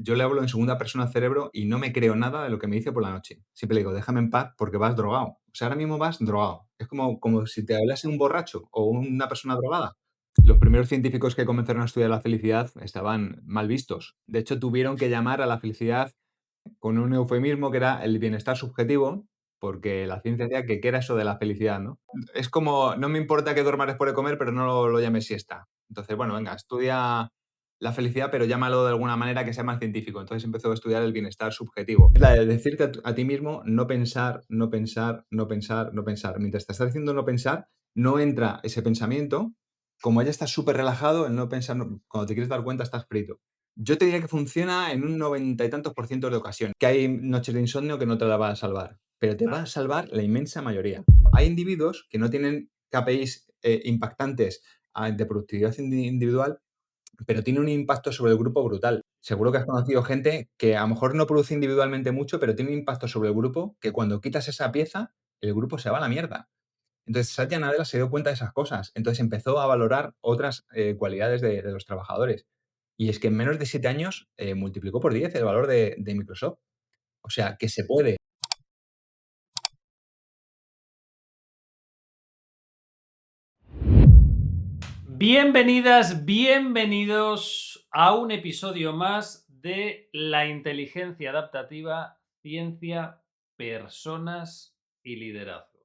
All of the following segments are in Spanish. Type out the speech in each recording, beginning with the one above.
Yo le hablo en segunda persona al cerebro y no me creo nada de lo que me dice por la noche. Siempre le digo: "Déjame en paz porque vas drogado". O sea, ahora mismo vas drogado. Es como si te hablase un borracho o una persona drogada. Los primeros científicos que comenzaron a estudiar la felicidad estaban mal vistos. De hecho, tuvieron que llamar a la felicidad con un eufemismo que era el bienestar subjetivo, porque la ciencia decía que qué era eso de la felicidad, ¿no? Es como, no me importa que duermas después de comer, pero no lo llames siesta. Entonces, bueno, venga, estudia la felicidad, pero llámalo de alguna manera que sea más científico. Entonces empezó a estudiar el bienestar subjetivo. Es la de decirte a ti mismo no pensar, no pensar, no pensar, no pensar. Mientras te estás diciendo no pensar, no entra ese pensamiento. Como ya estás súper relajado, el no pensar, cuando te quieres dar cuenta, estás frito. Yo te diría que funciona en un 90 y tantos por ciento de ocasiones, que hay noches de insomnio que no te la va a salvar, pero te va a salvar la inmensa mayoría. Hay individuos que no tienen KPIs impactantes de productividad individual, pero tiene un impacto sobre el grupo brutal. Seguro que has conocido gente que a lo mejor no produce individualmente mucho, pero tiene un impacto sobre el grupo que cuando quitas esa pieza, el grupo se va a la mierda. Entonces, Satya Nadella se dio cuenta de esas cosas. Entonces empezó a valorar otras cualidades de los trabajadores. Y es que en menos de 7 años multiplicó por 10 el valor de Microsoft. O sea, que se puede. Bienvenidas, bienvenidos a un episodio más de la inteligencia adaptativa, ciencia, personas y liderazgo.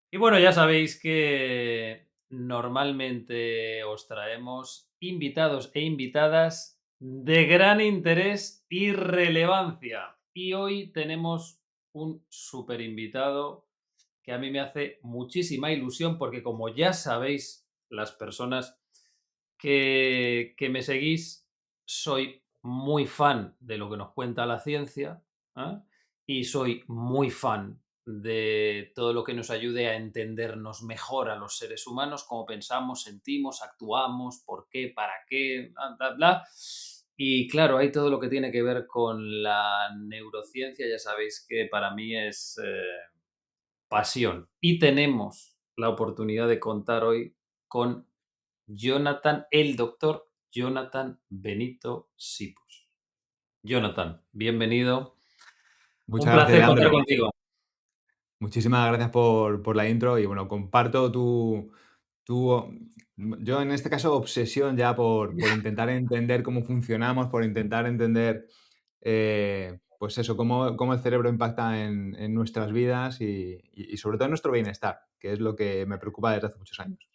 Y bueno, ya sabéis que normalmente os traemos invitados e invitadas de gran interés y relevancia. Y hoy tenemos un super invitado que a mí me hace muchísima ilusión porque como ya sabéis, las personas que me seguís, soy muy fan de lo que nos cuenta la ciencia, ¿eh? Y soy muy fan de todo lo que nos ayude a entendernos mejor a los seres humanos, cómo pensamos, sentimos, actuamos, por qué, para qué, bla, bla, bla. Y claro, hay todo lo que tiene que ver con la neurociencia, ya sabéis que para mí es pasión. Y tenemos la oportunidad de contar hoy con Jonathan, el doctor Jonathan Benito Sipos. Jonathan, bienvenido. Un Muchas gracias, placer contar Leandro. contigo. Muchísimas gracias por la intro y bueno, comparto yo en este caso obsesión ya por intentar entender cómo funcionamos, por intentar entender, pues eso, cómo el cerebro impacta en nuestras vidas y sobre todo en nuestro bienestar, que es lo que me preocupa desde hace muchos años.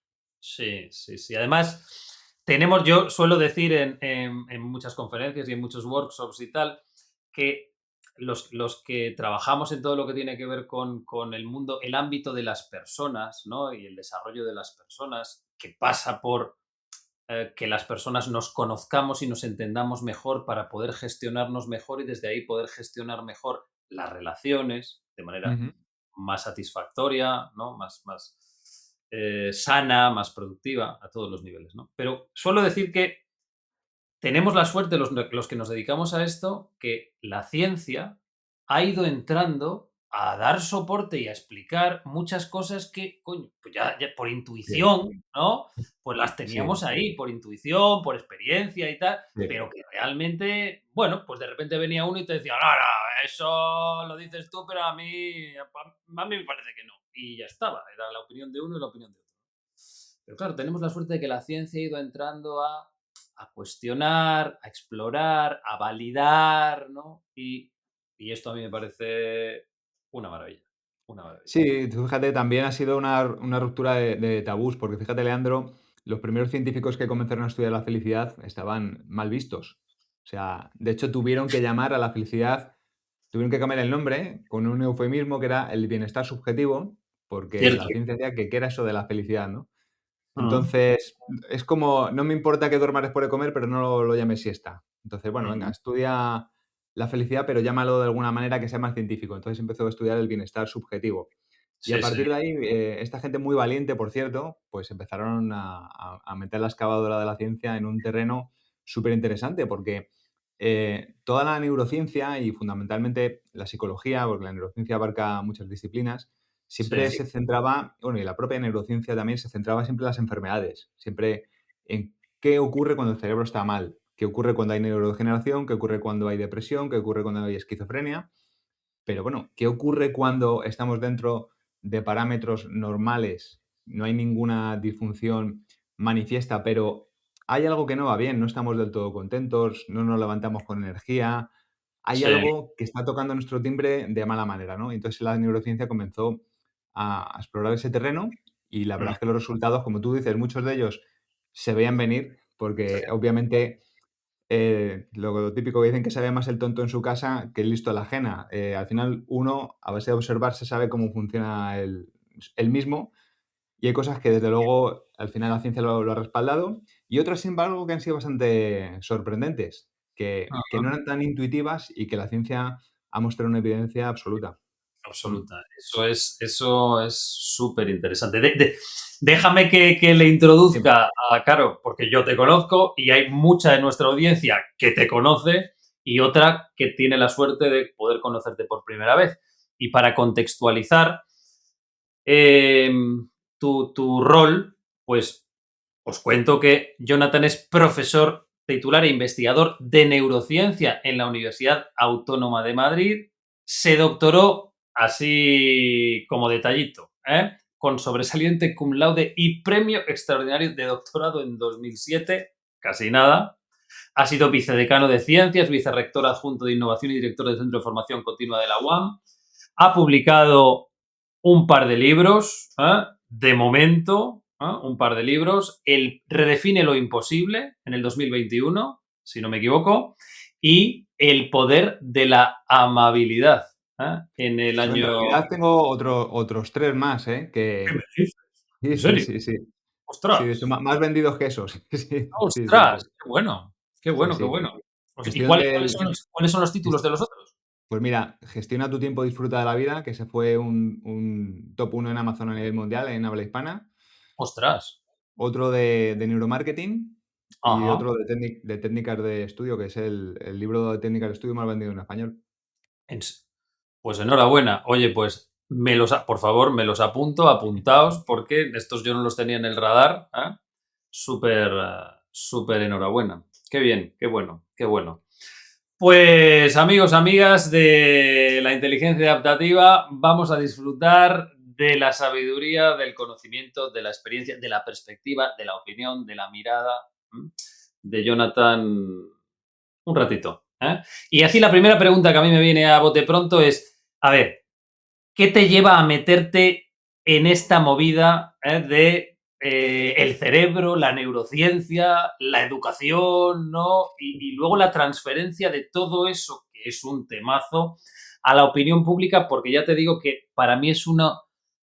Sí, sí, sí. Además, yo suelo decir en muchas conferencias y en muchos workshops y tal, que los que trabajamos en todo lo que tiene que ver con el mundo, el ámbito de las personas, ¿no? Y el desarrollo de las personas, que pasa por que las personas nos conozcamos y nos entendamos mejor para poder gestionarnos mejor y desde ahí poder gestionar mejor las relaciones de manera Ujú. más satisfactoria, ¿no? Más sana, más productiva a todos los niveles, ¿no? Pero suelo decir que tenemos la suerte, los que nos dedicamos a esto, que la ciencia ha ido entrando a dar soporte y a explicar muchas cosas que, coño, pues ya por Sí, intuición, ¿no? Pues las sí, teníamos ahí, por intuición, por experiencia y tal, sí. pero que realmente, bueno, pues de repente venía uno y te decía, no, no, eso lo dices tú, pero a mí me parece que no. Y ya estaba, era la opinión de uno y la opinión de otro. Pero claro, tenemos la suerte de que la ciencia ha ido entrando a cuestionar, a explorar, a validar, ¿no? Y esto a mí me parece una maravilla, una maravilla. Sí, tú fíjate, también ha sido una ruptura de tabús, porque fíjate, Leandro, los primeros científicos que comenzaron a estudiar la felicidad estaban mal vistos. O sea, de hecho, tuvieron que llamar a la felicidad, tuvieron que cambiar el nombre con un eufemismo que era el bienestar subjetivo, porque Cierto. la ciencia decía que qué era eso de la felicidad, ¿no? Ujú, Entonces, es como, no me importa que duermas después de comer, pero no lo llames siesta. Entonces, bueno, venga, ujú. estudia la felicidad, pero llámalo de alguna manera que sea más científico. Entonces empezó a estudiar el bienestar subjetivo. Y a Sí, sí. partir de ahí, esta gente muy valiente, por cierto, pues empezaron a meter la excavadora de la ciencia en un terreno súper interesante, porque toda la neurociencia y fundamentalmente la psicología, porque la neurociencia abarca muchas disciplinas, siempre Sí. se centraba, bueno, y la propia neurociencia también se centraba siempre en las enfermedades, siempre en qué ocurre cuando el cerebro está mal, qué ocurre cuando hay neurodegeneración, qué ocurre cuando hay depresión, qué ocurre cuando hay esquizofrenia. Pero bueno, ¿qué ocurre cuando estamos dentro de parámetros normales? No hay ninguna disfunción manifiesta, pero hay algo que no va bien, no estamos del todo contentos, no nos levantamos con energía, hay Sí. algo que está tocando nuestro timbre de mala manera, ¿no? Entonces la neurociencia comenzó a explorar ese terreno y la Mm, verdad es que los resultados, como tú dices, muchos de ellos se veían venir sí. porque obviamente lo típico que dicen que sabe más el tonto en su casa que el listo en la ajena. Al final, uno, a base de observarse, sabe cómo funciona el mismo, y hay cosas que, desde luego, al final la ciencia lo ha respaldado, y otras, sin embargo, que han sido bastante sorprendentes, que no Ujú. eran tan intuitivas y que la ciencia ha mostrado una evidencia absoluta. Mm, Absoluta. Eso es súper interesante. Déjame que le dime. introduzca a Caro, porque yo te conozco y hay mucha de nuestra audiencia que te conoce y otra que tiene la suerte de poder conocerte por primera vez. Y para contextualizar eh, tu rol, pues os cuento que Jonathan es profesor titular e investigador de neurociencia en la Universidad Autónoma de Madrid. Se doctoró así como detallito, con sobresaliente cum laude y premio extraordinario de doctorado en 2007, casi nada. Ha sido vicedecano de Ciencias, vicerrector adjunto de Innovación y director del Centro de Formación Continua de la UAM. Ha publicado un par de libros, de momento, un par de libros. El Redefine lo imposible en el 2021, si no me equivoco, y El poder de la amabilidad en el Yo, en año... realidad, tengo otros 3 más, ¿eh? ¿Qué me Que dices? sí, ¿En sí, serio? sí, sí. Sí, de hecho, ¡Ostras! más vendidos que esos. Sí, sí, sí, ¡Ostras! sí. ¡Qué bueno! ¡Qué Sí, bueno, qué sí. bueno! ¿Y Gestión cuáles del son cuáles son los títulos de los otros? Pues mira, Gestiona tu tiempo, disfruta de la vida, que se fue un top 1 en Amazon a nivel mundial en habla hispana. ¡Ostras! Otro de neuromarketing y Ajá. otro de técnicas de estudio, que es el libro de técnicas de estudio más vendido en español. Pues enhorabuena. Oye, pues por favor, me los apunto, apuntaos, porque estos yo no los tenía en el radar. Súper, súper enhorabuena. Qué bien, qué bueno, qué bueno. Pues amigos, amigas de la inteligencia adaptativa, vamos a disfrutar de la sabiduría, del conocimiento, de la experiencia, de la perspectiva, de la opinión, de la mirada de Jonathan un ratito. Y así la primera pregunta que a mí me viene a bote pronto es, a ver, ¿qué te lleva a meterte en esta movida de el cerebro, la neurociencia, la educación, ¿no? Y luego la transferencia de todo eso, que es un temazo, a la opinión pública, porque ya te digo que para mí es una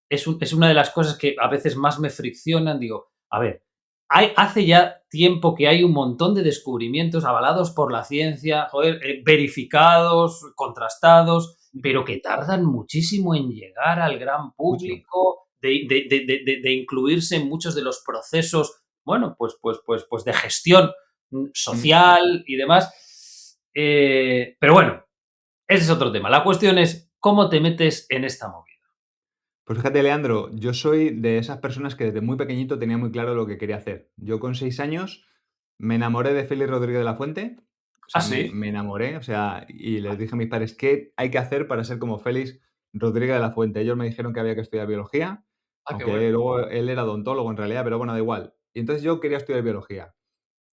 de las cosas que a veces más me friccionan. Digo, a ver, hace ya tiempo que hay un montón de descubrimientos avalados por la ciencia, joder, verificados, contrastados, pero que tardan muchísimo en llegar al gran Mucho. público, de incluirse en muchos de los procesos, bueno, pues de gestión Mm. social y demás. Pero bueno, ese es otro tema. La cuestión es cómo te metes en esta movida. Pues fíjate, Leandro, yo soy de esas personas que desde muy pequeñito tenía muy claro lo que quería hacer. Yo, con 6 años, me enamoré de Félix Rodríguez de la Fuente. O Ah, sea, me, sí. me enamoré, o sea, y les dije a mis padres: ¿qué hay que hacer para ser como Félix Rodríguez de la Fuente? Ellos me dijeron que había que estudiar biología, Ah, qué bueno. aunque luego él era odontólogo en realidad, pero bueno, da igual. Y entonces yo quería estudiar biología.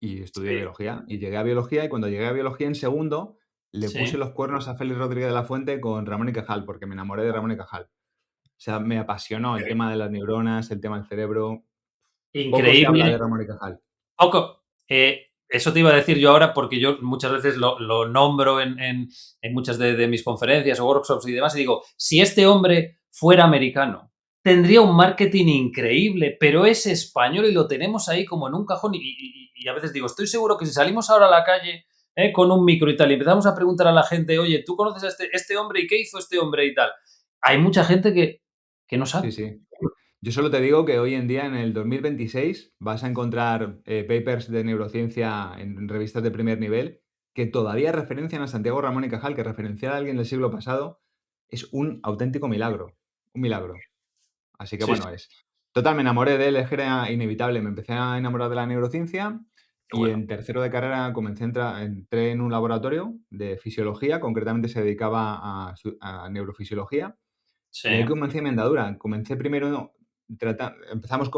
Y estudié Sí, biología. Y llegué a biología, y cuando llegué a biología en segundo, le puse sí. los cuernos a Félix Rodríguez de la Fuente con Ramón y Cajal, porque me enamoré de Ramón y Cajal. O sea, me apasionó Qué el bien. tema de las neuronas, el tema del cerebro. Poco se habla de Increíble. Ramón y Cajal. Poco. Eso te iba a decir yo ahora porque yo muchas veces lo nombro en muchas de mis conferencias o workshops y demás y digo, si este hombre fuera americano, tendría un marketing increíble, pero es español y lo tenemos ahí como en un cajón y a veces digo, estoy seguro que si salimos ahora a la calle con un micro y tal y empezamos a preguntar a la gente, oye, ¿tú conoces a este hombre y qué hizo este hombre y tal? Hay mucha gente que no Sí, sabe. sí. Yo solo te digo que hoy en día, en el 2026, vas a encontrar papers de neurociencia en revistas de primer nivel que todavía referencian a Santiago Ramón y Cajal, que referenciar a alguien del siglo pasado es un auténtico milagro. Un milagro. Así que Sí, bueno, sí. total, me enamoré de él, es que era inevitable. Me empecé a enamorar de la neurociencia qué Y bueno. en tercero de carrera entré en un laboratorio de fisiología, concretamente se dedicaba a neurofisiología, Sí, y ahí comencé mi andadura. Comencé primero empezamos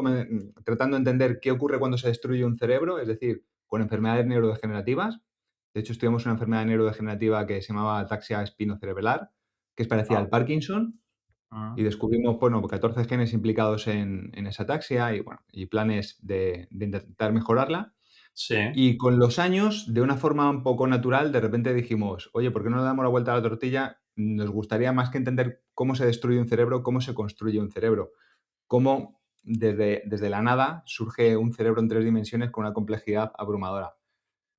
tratando de entender qué ocurre cuando se destruye un cerebro, es decir, con enfermedades neurodegenerativas. De hecho, estudiamos una enfermedad neurodegenerativa que se llamaba ataxia espinocerebral, que es parecida ah, al Parkinson, y descubrimos, bueno, 14 genes implicados en esa ataxia y, bueno, y planes de intentar mejorarla. sí, Y con los años, de una forma un poco natural, de repente dijimos: "Oye, ¿por qué no le damos la vuelta a la tortilla? Nos gustaría más que entender cómo se destruye un cerebro, cómo se construye un cerebro, cómo desde la nada surge un cerebro en 3 dimensiones con una complejidad abrumadora".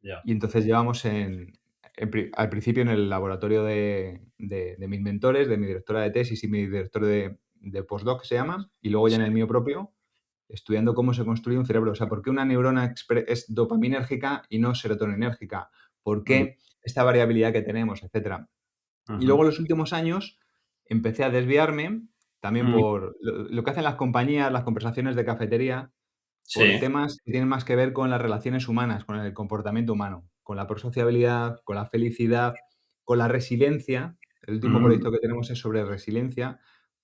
ya, Y entonces llevamos al principio en el laboratorio de mis mentores, de mi directora de tesis y mi director de postdoc, que se llama, y luego ya sí, en el mío propio, estudiando cómo se construye un cerebro. O sea, ¿por qué una neurona es dopaminérgica y no serotoninérgica? ¿Por mm, qué esta variabilidad que tenemos? Etcétera. Y luego ujú, en los últimos años empecé a desviarme también mm, por lo que hacen las compañías, las conversaciones de cafetería, por sí, temas que tienen más que ver con las relaciones humanas, con el comportamiento humano, con la prosociabilidad, con la felicidad, con la resiliencia. El último mm, proyecto que tenemos es sobre resiliencia,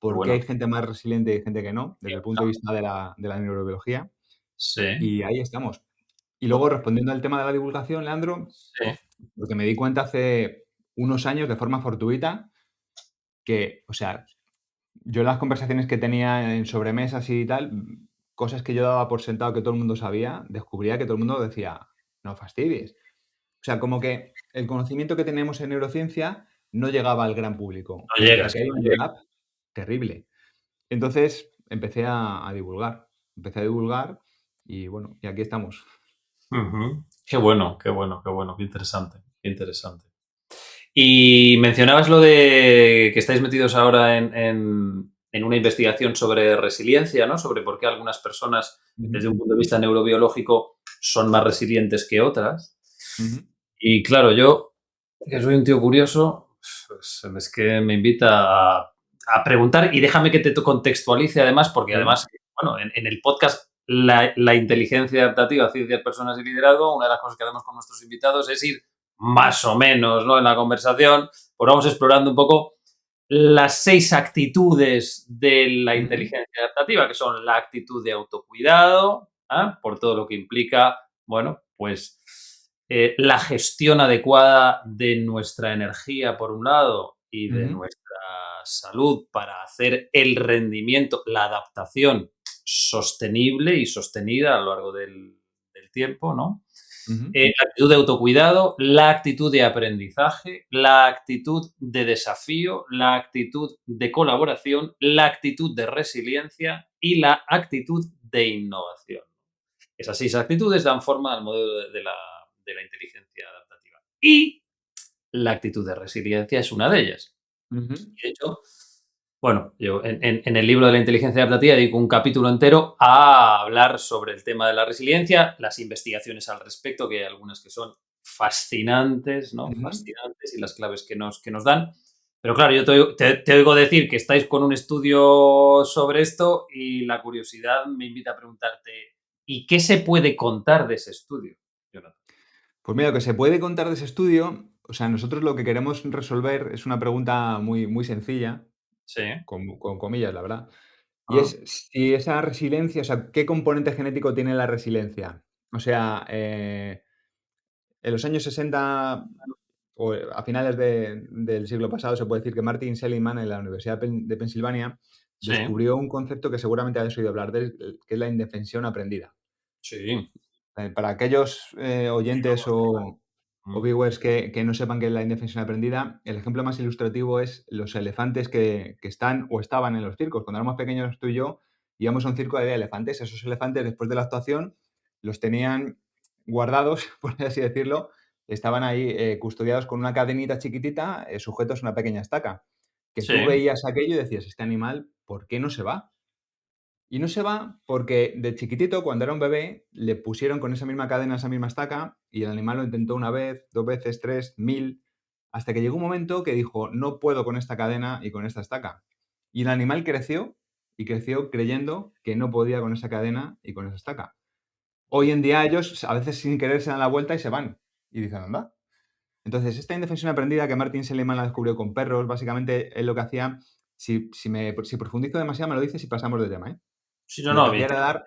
qué por qué hay bueno. gente más resiliente y hay gente que no, desde el punto de Interesante. vista de la neurobiología. Sí, Y ahí estamos. Y pues, luego, respondiendo al tema de la divulgación, Leandro, sí, lo que me di cuenta hace unos años de forma fortuita, que, o sea, yo en las conversaciones que tenía en sobremesas y tal, cosas que yo daba por sentado que todo el mundo sabía, descubría que todo el mundo decía: "No fastidies". O sea, como que el conocimiento que tenemos en neurociencia no llegaba al gran público, no frente a llegas, que hay no un llegas. gap terrible. Entonces, empecé a divulgar. Empecé a divulgar y bueno, y aquí estamos. Ujú. Qué bueno, qué bueno, qué bueno, qué interesante, qué interesante. Y mencionabas lo de que estáis metidos ahora en una investigación sobre resiliencia, ¿no? Sobre por qué algunas personas, Ujú, desde un punto de vista neurobiológico, son más resilientes que otras. ujú, Y claro, yo, que soy un tío curioso, pues es que me invita a preguntar y déjame que te contextualice además, porque sí, además, bueno, en el podcast la inteligencia adaptativa, ciencias, personas y liderazgo, una de las cosas que hacemos con nuestros invitados es ir más o menos, ¿no? En la conversación, pues vamos explorando un poco las 6 actitudes de la ujú, inteligencia adaptativa, que son la actitud de autocuidado, ¿ah? Por todo lo que implica, bueno, pues la gestión adecuada de nuestra energía, por un lado, y de ujú, nuestra salud para hacer el rendimiento, la adaptación sostenible y sostenida a lo largo del tiempo, ¿no? ujú, La actitud de autocuidado, la actitud de aprendizaje, la actitud de desafío, la actitud de colaboración, la actitud de resiliencia y la actitud de innovación. Esas 6 actitudes dan forma al modelo de la inteligencia adaptativa. Y la actitud de resiliencia es una de ellas. ujú, Y de hecho, bueno, yo en el libro de la inteligencia adaptativa dedico un capítulo entero a hablar sobre el tema de la resiliencia, las investigaciones al respecto, que hay algunas que son fascinantes, ¿no? ujú. Fascinantes y las claves que nos dan. Pero claro, yo te oigo decir que estáis con un estudio sobre esto y la curiosidad me invita a preguntarte, ¿y qué se puede contar de ese estudio, Jonathan? Pues mira, lo que se puede contar de ese estudio, o sea, nosotros lo que queremos resolver es una pregunta muy, muy sencilla, Sí. con comillas, la verdad. Y Ah, es si esa resiliencia, o sea, ¿qué componente genético tiene la resiliencia? O sea, en los años 60 o a finales del siglo pasado, se puede decir que Martin Seligman en la Universidad de Pensilvania sí, descubrió un concepto que seguramente hayas oído hablar de él, que es la indefensión aprendida. sí. Para aquellos oyentes o Mm, viewers que no sepan qué es la indefensión aprendida, el ejemplo más ilustrativo es los elefantes que están o estaban en los circos. Cuando éramos pequeños tú y yo íbamos a un circo de elefantes. Esos elefantes, después de la actuación, los tenían guardados, por así decirlo, estaban ahí custodiados con una cadenita chiquitita, sujetos a una pequeña estaca. Que sí, tú veías aquello y decías, este animal, ¿por qué no se va? Y no se va porque de chiquitito, cuando era un bebé, le pusieron con esa misma cadena, esa misma estaca, y el animal lo intentó una vez, 2 veces, 3, 1000, hasta que llegó un momento que dijo: "No puedo con esta cadena y con esta estaca". Y el animal creció, y creció creyendo que no podía con esa cadena y con esa estaca. Hoy en día ellos a veces sin querer se dan la vuelta y se van. Y dicen, anda. Entonces, esta indefensión aprendida que Martin Seligman la descubrió con perros, básicamente él lo que hacía, si profundizo demasiado me lo dices y pasamos de tema, ¿eh? Sí, no, Lo que no, hacía bien. era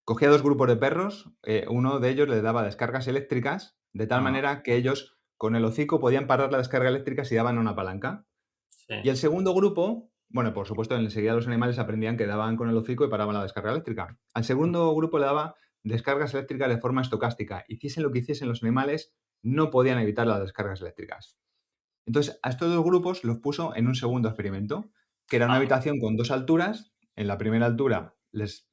cogía 2 grupos de perros, uno de ellos le daba descargas eléctricas, de tal Ajá, manera que ellos con el hocico podían parar la descarga eléctrica si daban a una palanca. sí. Y el segundo grupo, bueno, por supuesto, enseguida los animales aprendían que daban con el hocico y paraban la descarga eléctrica. Al segundo grupo le daba descargas eléctricas de forma estocástica. Hiciesen lo que hiciesen los animales, no podían evitar las descargas eléctricas. Entonces, a estos 2 grupos los puso en un segundo experimento, que era una Ah, habitación con 2 alturas. En la primera altura les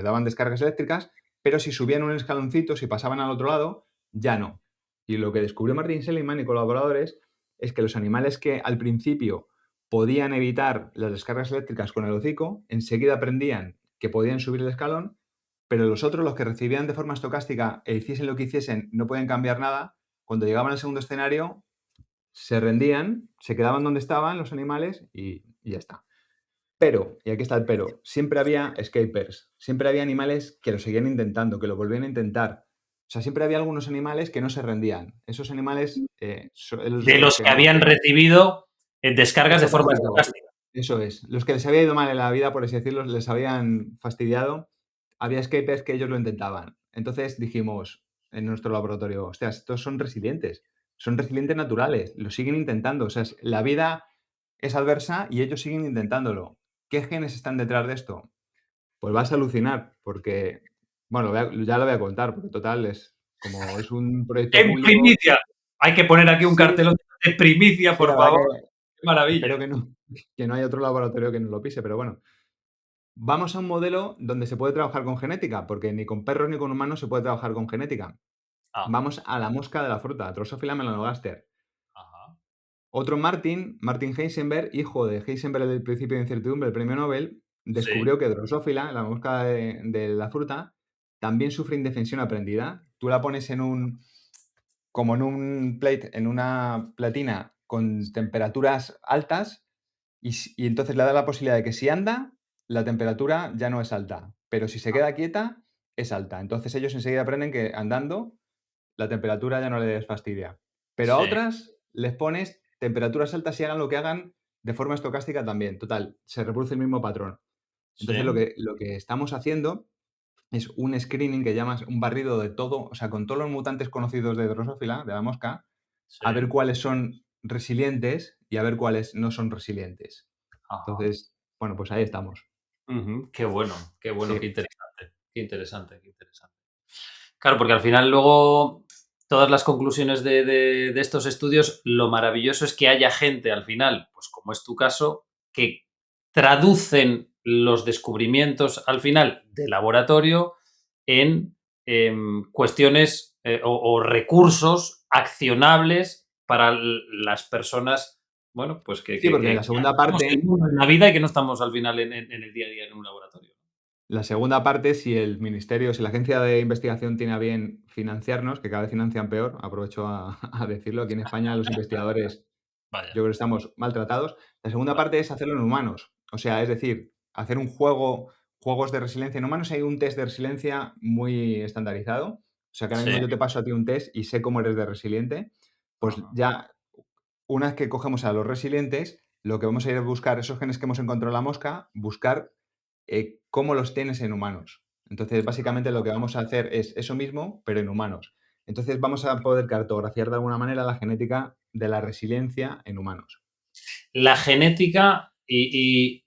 daban descargas eléctricas, pero si subían un escaloncito, si pasaban al otro lado, ya no. Y lo que descubrió Martin Seligman y colaboradores es que los animales que al principio podían evitar las descargas eléctricas con el hocico, enseguida aprendían que podían subir el escalón, pero los otros, los que recibían de forma estocástica e hiciesen lo que hiciesen, no podían cambiar nada, cuando llegaban al segundo escenario se rendían, se quedaban donde estaban los animales y ya está. Pero, y aquí está el pero, siempre había escapers, siempre había animales que lo seguían intentando, que lo volvían a intentar. O sea, siempre había algunos animales que no se rendían. Esos animales, de los los que que hemos... habían recibido descargas de forma Estocástico, estocástica. eso es. Los que les había ido mal en la vida, por así decirlo, les habían fastidiado, había escapers que ellos lo intentaban. Entonces dijimos en nuestro laboratorio, hostias, estos son resilientes naturales, lo siguen intentando. O sea, la vida es adversa y ellos siguen intentándolo. ¿Qué genes están detrás de esto? Pues vas a alucinar, porque, bueno, ya lo voy a contar, porque total es un proyecto ¡En público. primicia! Hay que poner aquí un Sí, cartelón de primicia, sí, por la verdad favor. ¡Qué que espero maravilla! que no haya otro laboratorio que nos lo pise, pero bueno. Vamos a un modelo donde se puede trabajar con genética, porque ni con perros ni con humanos se puede trabajar con genética. Ah, Vamos a la mosca de la fruta, Drosophila melanogaster. ajá. Otro Martin Heisenberg, hijo de Heisenberg del principio de incertidumbre, el premio Nobel, Sí, descubrió que Drosophila, la mosca de la fruta, también sufre indefensión aprendida. Tú la pones como en un plate, en una platina con temperaturas altas y entonces le da la posibilidad de que si anda, la temperatura ya no es alta, pero si se queda quieta, es alta. Entonces ellos enseguida aprenden que andando la temperatura ya no les fastidia. Pero a sí, otras les pones temperaturas altas y hagan lo que hagan de forma estocástica también. Total, se reproduce el mismo patrón. Entonces sí, lo que estamos haciendo es un screening que llamas un barrido de todo, o sea, con todos los mutantes conocidos de Drosophila, de la mosca, sí. a ver cuáles son resilientes y a ver cuáles no son resilientes. Ajá. Entonces, bueno, pues ahí estamos. Ujú. Qué bueno, Sí, qué interesante, qué interesante. Claro, porque al final luego todas las conclusiones de estos estudios, lo maravilloso es que haya gente al final, pues como es tu caso, que traducen los descubrimientos al final de laboratorio en cuestiones o recursos accionables para las personas, bueno, pues sí, porque que estamos en el mundo, en la vida y que no estamos al final en el día a día en un laboratorio. la segunda parte, si el ministerio, si la agencia de investigación tiene a bien financiarnos, que cada vez financian peor, aprovecho a, a decirlo, aquí en España los investigadores Vaya, yo creo que estamos maltratados. La segunda vaya. parte es hacerlo en humanos, o sea, es decir, hacer un juego, juegos de resiliencia en humanos. Hay un test de resiliencia muy estandarizado, o sea, que ahora Sí. mismo yo te paso a ti un test y sé cómo eres de resiliente, pues Ajá. ya una vez que cogemos a los resilientes, lo que vamos a ir a buscar, esos genes que hemos encontrado en la mosca, buscar cómo los tienes en humanos. Entonces, básicamente lo que vamos a hacer es eso mismo, pero en humanos. Entonces, vamos a poder cartografiar de alguna manera la genética de la resiliencia en humanos. La genética y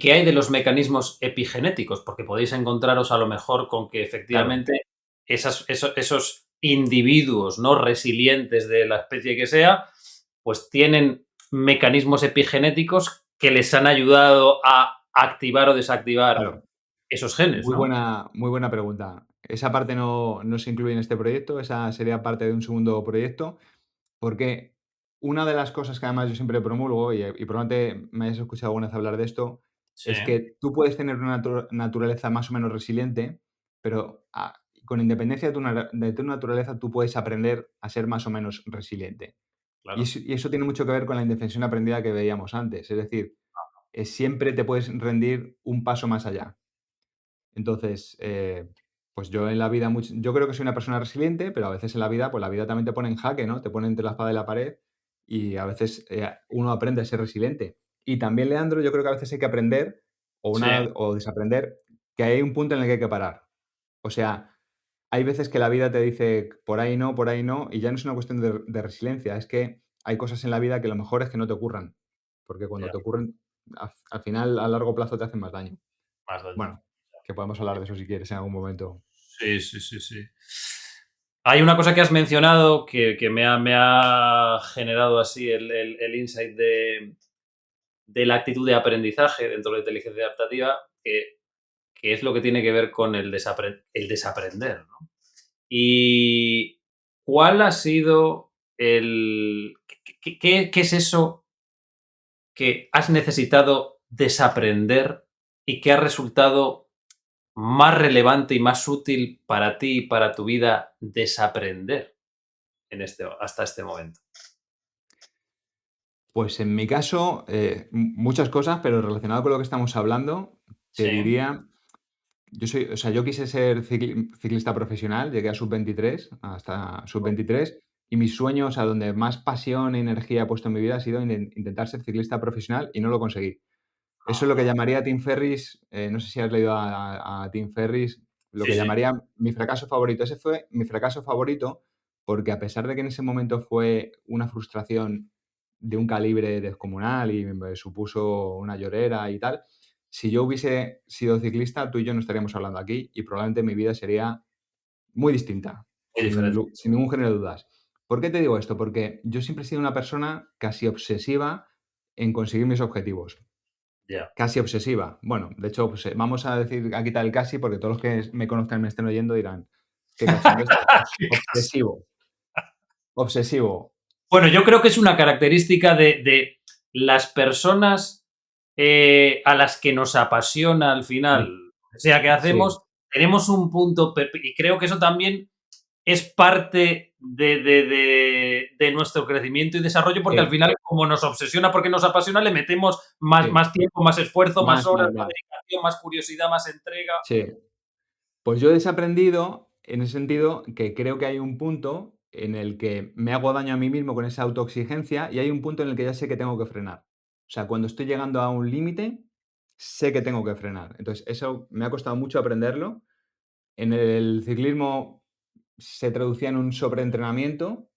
qué hay de los mecanismos epigenéticos, porque podéis encontraros a lo mejor con que Claro, efectivamente esos individuos no resilientes de la especie que sea, pues tienen mecanismos epigenéticos que les han ayudado a activar o desactivar claro. esos genes, ¿no? Muy buena pregunta. Esa parte no se incluye en este proyecto, esa sería parte de un segundo proyecto, porque una de las cosas que además yo siempre promulgo, y probablemente me hayas escuchado alguna vez hablar de esto, Sí, es que tú puedes tener una naturaleza más o menos resiliente, pero con independencia de tu naturaleza, tú puedes aprender a ser más o menos resiliente. claro. Y eso tiene mucho que ver con la indefensión aprendida que veíamos antes. Es decir, siempre te puedes rendir un paso más allá. Entonces, pues yo en la vida yo creo que soy una persona resiliente, pero a veces en la vida, pues la vida también te pone en jaque, ¿no? Te pone entre la espada y la pared y a veces, uno aprende a ser resiliente. Y también, Leandro, yo creo que a veces hay que aprender Sí, o desaprender que hay un punto en el que hay que parar. O sea, hay veces que la vida te dice por ahí no, y ya no es una cuestión de resiliencia, es que hay cosas en la vida que lo mejor es que no te ocurran, porque cuando ya, te ocurren, al final, a largo plazo te hacen más daño. más daño. Bueno, que podemos hablar de eso si quieres en algún momento. Sí, sí, sí, sí. Hay una cosa que has mencionado que me ha generado así el insight de la actitud de aprendizaje dentro de la inteligencia adaptativa, que es lo que tiene que ver con el desaprender, ¿no? ¿Y cuál ha sido qué es eso que has necesitado desaprender y que ha resultado más relevante y más útil para ti y para tu vida desaprender hasta este momento? Pues en mi caso, muchas cosas, pero relacionado con lo que estamos hablando, te Sí. diría, o sea, yo quise ser ciclista profesional, llegué a sub-23, hasta sub-23, y mi sueño, o sea, donde más pasión y energía he puesto en mi vida ha sido intentar ser ciclista profesional y no lo conseguí. Eso es lo que Ajá. llamaría Tim Ferriss, no sé si has leído a Tim Ferriss, lo Sí, que sí. llamaría mi fracaso favorito. Ese fue mi fracaso favorito, porque a pesar de que en ese momento fue una frustración de un calibre descomunal y me supuso una llorera y tal, si yo hubiese sido ciclista, tú y yo no estaríamos hablando aquí y probablemente mi vida sería muy distinta, Muy diferente. sin ningún género de dudas. ¿Por qué te digo esto? Porque yo siempre he sido una persona casi obsesiva en conseguir mis objetivos. Ya. Casi obsesiva. Bueno, de hecho, pues, vamos a decir a quitar el casi, porque todos los que me conozcan y me estén oyendo dirán: "Qué cachondo este". Qué caso. Obsesivo, obsesivo. Bueno, yo creo que es una característica de las personas a las que nos apasiona al final, Mm, sea que sí, hacemos, tenemos un punto, y creo que eso también es parte de nuestro crecimiento y desarrollo, porque al sí, final, como nos obsesiona, porque nos apasiona, le metemos más, sí. más tiempo, más esfuerzo, más Más, horas, más, más más. dedicación, más curiosidad, más entrega. Sí. Pues yo he desaprendido en ese sentido que creo que hay un punto en el que me hago daño a mí mismo con esa autoexigencia y hay un punto en el que ya sé que tengo que frenar. O sea, cuando estoy llegando a un límite, sé que tengo que frenar. Entonces, eso me ha costado mucho aprenderlo. En el ciclismo se traducía en un sobreentrenamiento.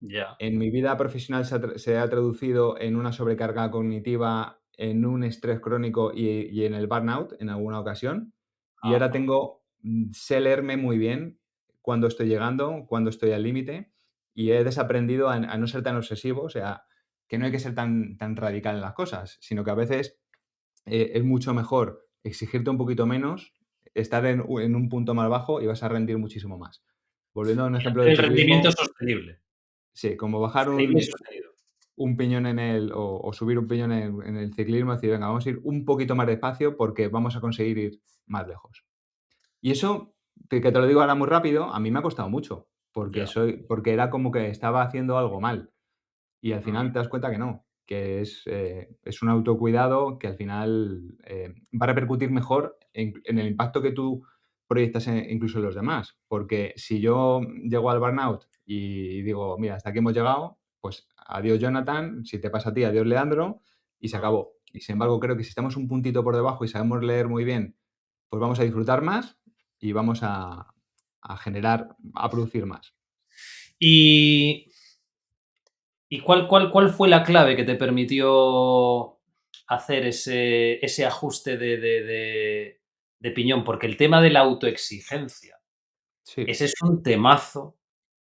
Ya. En mi vida profesional se ha traducido en una sobrecarga cognitiva, en un estrés crónico y en el burnout en alguna ocasión. Y ahora Ajá. sé leerme muy bien cuando estoy llegando, cuando estoy al límite, y he desaprendido a no ser tan obsesivo, o sea, que no hay que ser tan radical en las cosas, sino que a veces, es mucho mejor exigirte un poquito menos, estar en un punto más bajo y vas a rendir muchísimo más. Volviendo a un Y ejemplo hacer del el rendimiento ciclismo, sostenible. sí, como bajar Sostenible y sostenido. un piñón o subir un piñón en el ciclismo, decir: "Venga, vamos a ir un poquito más despacio porque vamos a conseguir ir más lejos". Y eso, que te lo digo ahora muy rápido, a mí me ha costado mucho, Ya. porque era como que estaba haciendo algo mal. Y al Mm, final te das cuenta que no, que es un autocuidado que al final, va a repercutir mejor en el impacto que tú proyectas incluso en los demás. Porque si yo llego al burnout y digo: "Mira, hasta aquí hemos llegado, pues adiós Jonathan, si te pasa a ti, adiós Leandro", y se mm. acabó. Y sin embargo, creo que si estamos un puntito por debajo y sabemos leer muy bien, pues vamos a disfrutar más y vamos a producir más. ¿Y, y cuál fue la clave que te permitió hacer ese ajuste de piñón? Porque el tema de la autoexigencia, Sí, ese es un temazo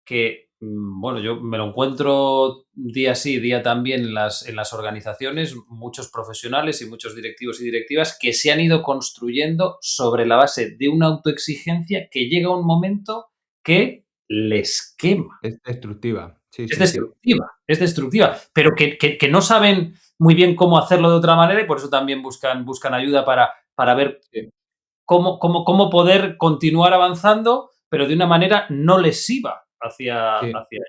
que, bueno, yo me lo encuentro día sí, día también en las organizaciones, muchos profesionales y muchos directivos y directivas que se han ido construyendo sobre la base de una autoexigencia que llega un momento que les quema. es destructiva. Sí, Es sí, sí. destructiva, es destructiva, pero que no saben muy bien cómo hacerlo de otra manera y por eso también buscan ayuda para ver Sí. cómo poder continuar avanzando, pero de una manera no lesiva Sí. hacia.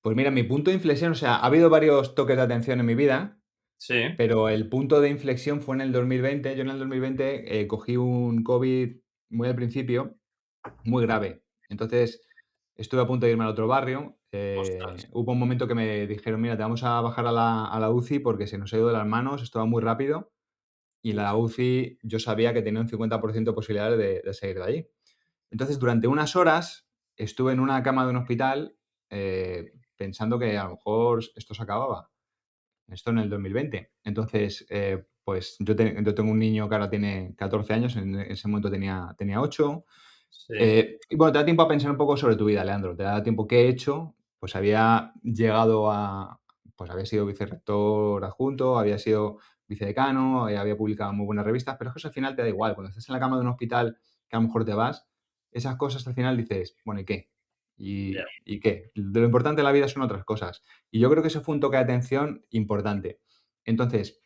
Pues mira, mi punto de inflexión, o sea, ha habido varios toques de atención en mi vida. Sí. pero el punto de inflexión fue en el 2020. Yo en el 2020, cogí un COVID muy al principio, muy grave. Entonces, estuve a punto de irme al otro barrio. Ostras. Hubo un momento que me dijeron: "Mira, te vamos a bajar a la UCI porque se nos ha ido de las manos, esto va muy rápido". Y Uf. la UCI yo sabía que tenía un 50% de posibilidades de salir de allí. Entonces, durante unas horas estuve en una cama de un hospital, pensando que a lo mejor esto se acababa. Esto en el 2020. Entonces, pues yo tengo un niño que ahora tiene 14 años, en ese momento tenía 8. Sí. Y bueno, te da tiempo a pensar un poco sobre tu vida, Leandro. Te da tiempo, ¿qué he hecho? Pues había llegado a, pues había sido vicerrector adjunto, había sido vicedecano, había publicado muy buenas revistas, pero es que eso al final te da igual. Cuando estás en la cama de un hospital que a lo mejor te vas, esas cosas al final dices, bueno, ¿y qué? Ya. ¿Y qué? De lo importante de la vida son otras cosas. Y yo creo que eso fue un toque de atención importante. Entonces,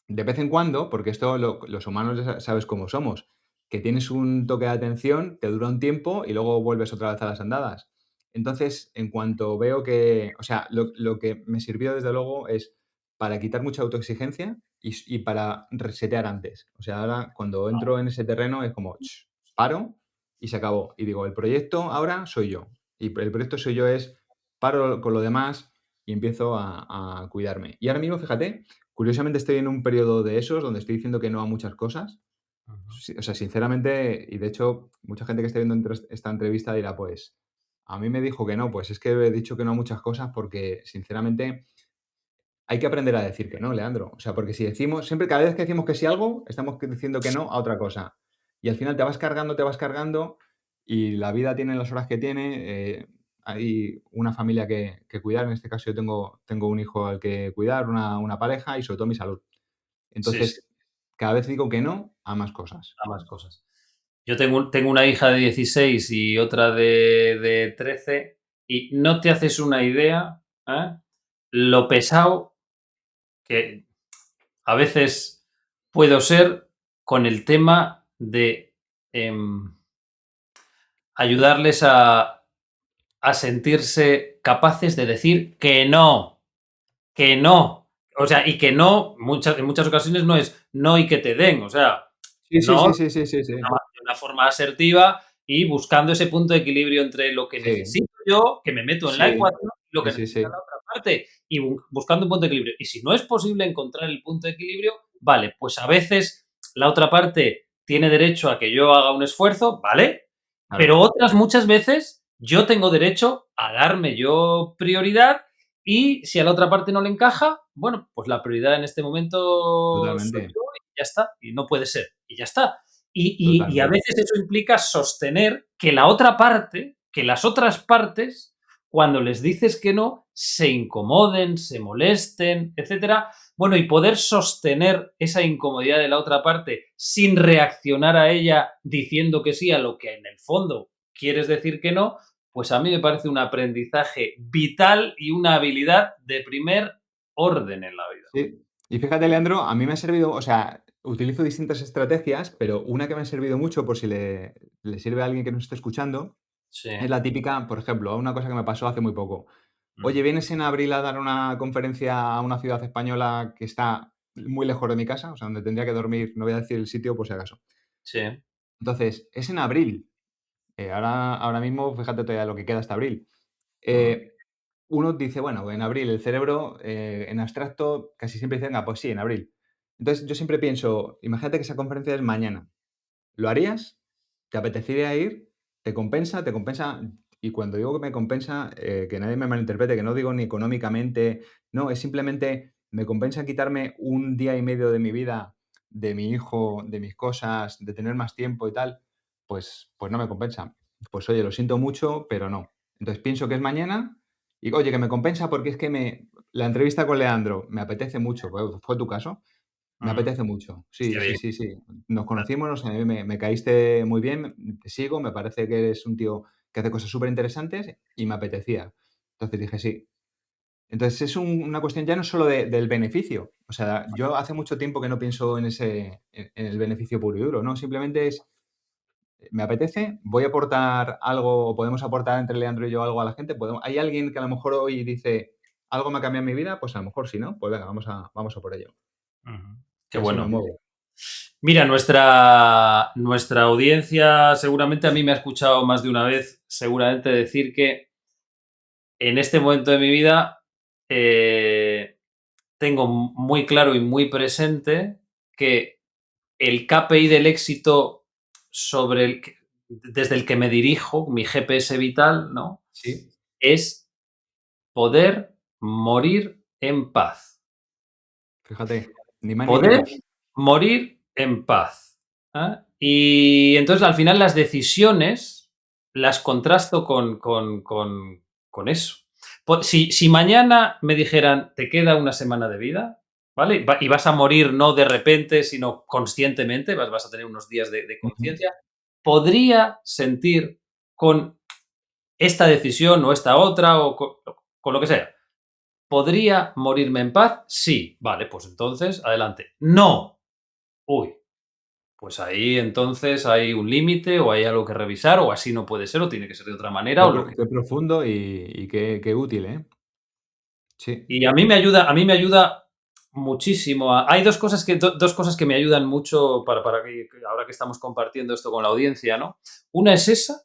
de vez en cuando, porque esto los humanos ya sabes cómo somos, que tienes un toque de atención, te dura un tiempo y luego vuelves otra vez a las andadas. Entonces, en cuanto veo que, o sea, lo que me sirvió desde luego es para quitar mucha autoexigencia y para resetear antes. O sea, ahora cuando entro en ese terreno es como, paro y se acabó. Y digo, el proyecto ahora soy yo. Y el proyecto soy yo es, paro con lo demás y empiezo a cuidarme. Y ahora mismo, fíjate, curiosamente estoy en un periodo de esos donde estoy diciendo que no a muchas cosas. Ujú. O sea, sinceramente, y de hecho, mucha gente que esté viendo esta entrevista dirá, pues, a mí me dijo que no, pues es que he dicho que no a muchas cosas porque, sinceramente, hay que aprender a decir que no, Leandro. O sea, porque si decimos, siempre, cada vez que decimos que sí a algo, estamos diciendo que no a otra cosa. Y al final te vas cargando y la vida tiene las horas que tiene. Hay una familia que cuidar. En este caso, yo tengo un hijo al que cuidar, una pareja y sobre todo mi salud. Sí, sí, Entonces, cada vez digo que no a más cosas. ambas cosas. Yo tengo una hija de 16 y otra de 13 y no te haces una idea, ¿eh? Lo pesado que a veces puedo ser con el tema de ayudarles a sentirse capaces de decir que no, que no. O sea, y que no, en muchas ocasiones no es no y que te den, o sea, Sí, sí, no sí, sí, sí, sí, sí. de una forma asertiva y buscando ese punto de equilibrio entre lo que Sí, necesito yo, que me meto en la sí, ecuación, y lo sí, que sí, necesita sí. la otra parte, y buscando un punto de equilibrio. Y si no es posible encontrar el punto de equilibrio, vale, pues a veces la otra parte tiene derecho a que yo haga un esfuerzo, ¿vale? Pero Claro, otras muchas veces yo tengo derecho a darme yo prioridad y si a la otra parte no le encaja, bueno, pues la prioridad en este momento soy totalmente, yo y ya está, y no puede ser, y ya está. Y a totalmente. veces eso implica sostener que la otra parte, que las otras partes, cuando les dices que no, se incomoden, se molesten, etcétera. Bueno, y poder sostener esa incomodidad de la otra parte sin reaccionar a ella diciendo que sí a lo que en el fondo quieres decir que no, pues a mí me parece un aprendizaje vital y una habilidad de primer orden en la vida. Sí. Y fíjate, Leandro, a mí me ha servido, o sea, utilizo distintas estrategias, pero una que me ha servido mucho por si le sirve a alguien que nos esté escuchando, Sí. es la típica, por ejemplo, una cosa que me pasó hace muy poco. Ujú. Oye, ¿vienes en abril a dar una conferencia a una ciudad española que está muy lejos de mi casa? O sea, donde tendría que dormir, no voy a decir el sitio por si acaso. Sí. Entonces, es en abril. Ahora mismo, fíjate todavía lo que queda hasta abril. Ujú. Eh, Uno dice, bueno, en abril el cerebro, en abstracto, casi siempre dice, venga, pues sí, en abril. Entonces, yo siempre pienso, imagínate que esa conferencia es mañana. ¿Lo harías? ¿Te apetecería ir? ¿Te compensa? ¿Te compensa? Y cuando digo que me compensa, que nadie me malinterprete, que no digo ni económicamente, no, es simplemente me compensa quitarme un día y medio de mi vida, de mi hijo, de mis cosas, de tener más tiempo y tal, pues no me compensa. Pues oye, lo siento mucho, pero no. Entonces pienso que es mañana y oye, que me compensa porque es que la entrevista con Leandro me apetece mucho, fue tu caso. Me Ujú. apetece mucho. Sí, Hostia, sí, bien. sí, sí. Nos conocimos, a mí me caíste muy bien, te sigo, me parece que eres un tío que hace cosas superinteresantes y me apetecía. Entonces dije: "Sí". Entonces es una cuestión ya no solo del beneficio. O sea, yo hace mucho tiempo que no pienso en el beneficio puro y duro, ¿no? Simplemente es, me apetece, voy a aportar algo, o podemos aportar entre Leandro y yo algo a la gente. ¿Hay alguien que a lo mejor hoy dice: algo me ha cambiado en mi vida, pues a lo mejor sí, ¿no? Pues venga, vamos a por ello. Ujú. Y Qué así me bueno. muevo. Mira, nuestra audiencia seguramente a mí me ha escuchado más de una vez seguramente decir que en este momento de mi vida eh, tengo muy claro y muy presente que el KPI del éxito desde el que me dirijo, mi GPS vital, ¿no? Sí, Es poder morir en paz. fíjate, ni más ni Poder menos. morir en paz. ¿Ah? Y entonces al final las decisiones las contrasto con eso. Si mañana me dijeran, te queda una semana de vida, ¿vale? Y vas a morir no de repente, sino conscientemente, vas a tener unos días de Ujú. conciencia, podría sentir con esta decisión o esta otra o con lo que sea. ¿Podría morirme en paz? Sí. Vale, pues entonces, adelante. No. Uy, pues ahí entonces hay un límite o hay algo que revisar o así no puede ser o tiene que ser de otra manera o lo que. Qué profundo y qué útil, ¿eh? Sí. Y a mí me ayuda muchísimo. Hay dos cosas que me ayudan mucho para que ahora que estamos compartiendo esto con la audiencia, ¿no? Una es esa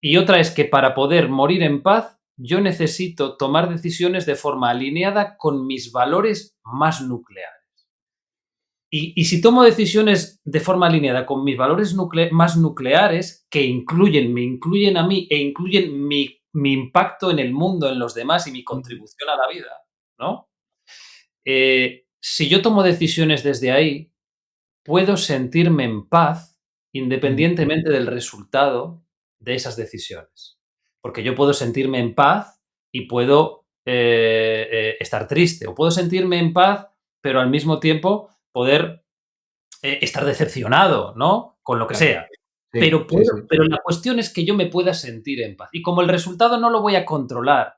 y otra es que para poder morir en paz yo necesito tomar decisiones de forma alineada con mis valores más nucleares. Y si tomo decisiones de forma alineada con mis valores más nucleares, que me incluyen a mí e incluyen mi impacto en el mundo, en los demás y mi Ujú. contribución a la vida, ¿no? Si yo tomo decisiones desde ahí, puedo sentirme en paz Ujú. independientemente del resultado de esas decisiones. Porque yo puedo sentirme en paz y puedo estar triste, o puedo sentirme en paz, pero al mismo tiempo poder estar decepcionado, ¿no? Con lo que Claro. sea. Sí, sí, sí. Pero la cuestión es que yo me pueda sentir en paz. Y como el resultado no lo voy a controlar,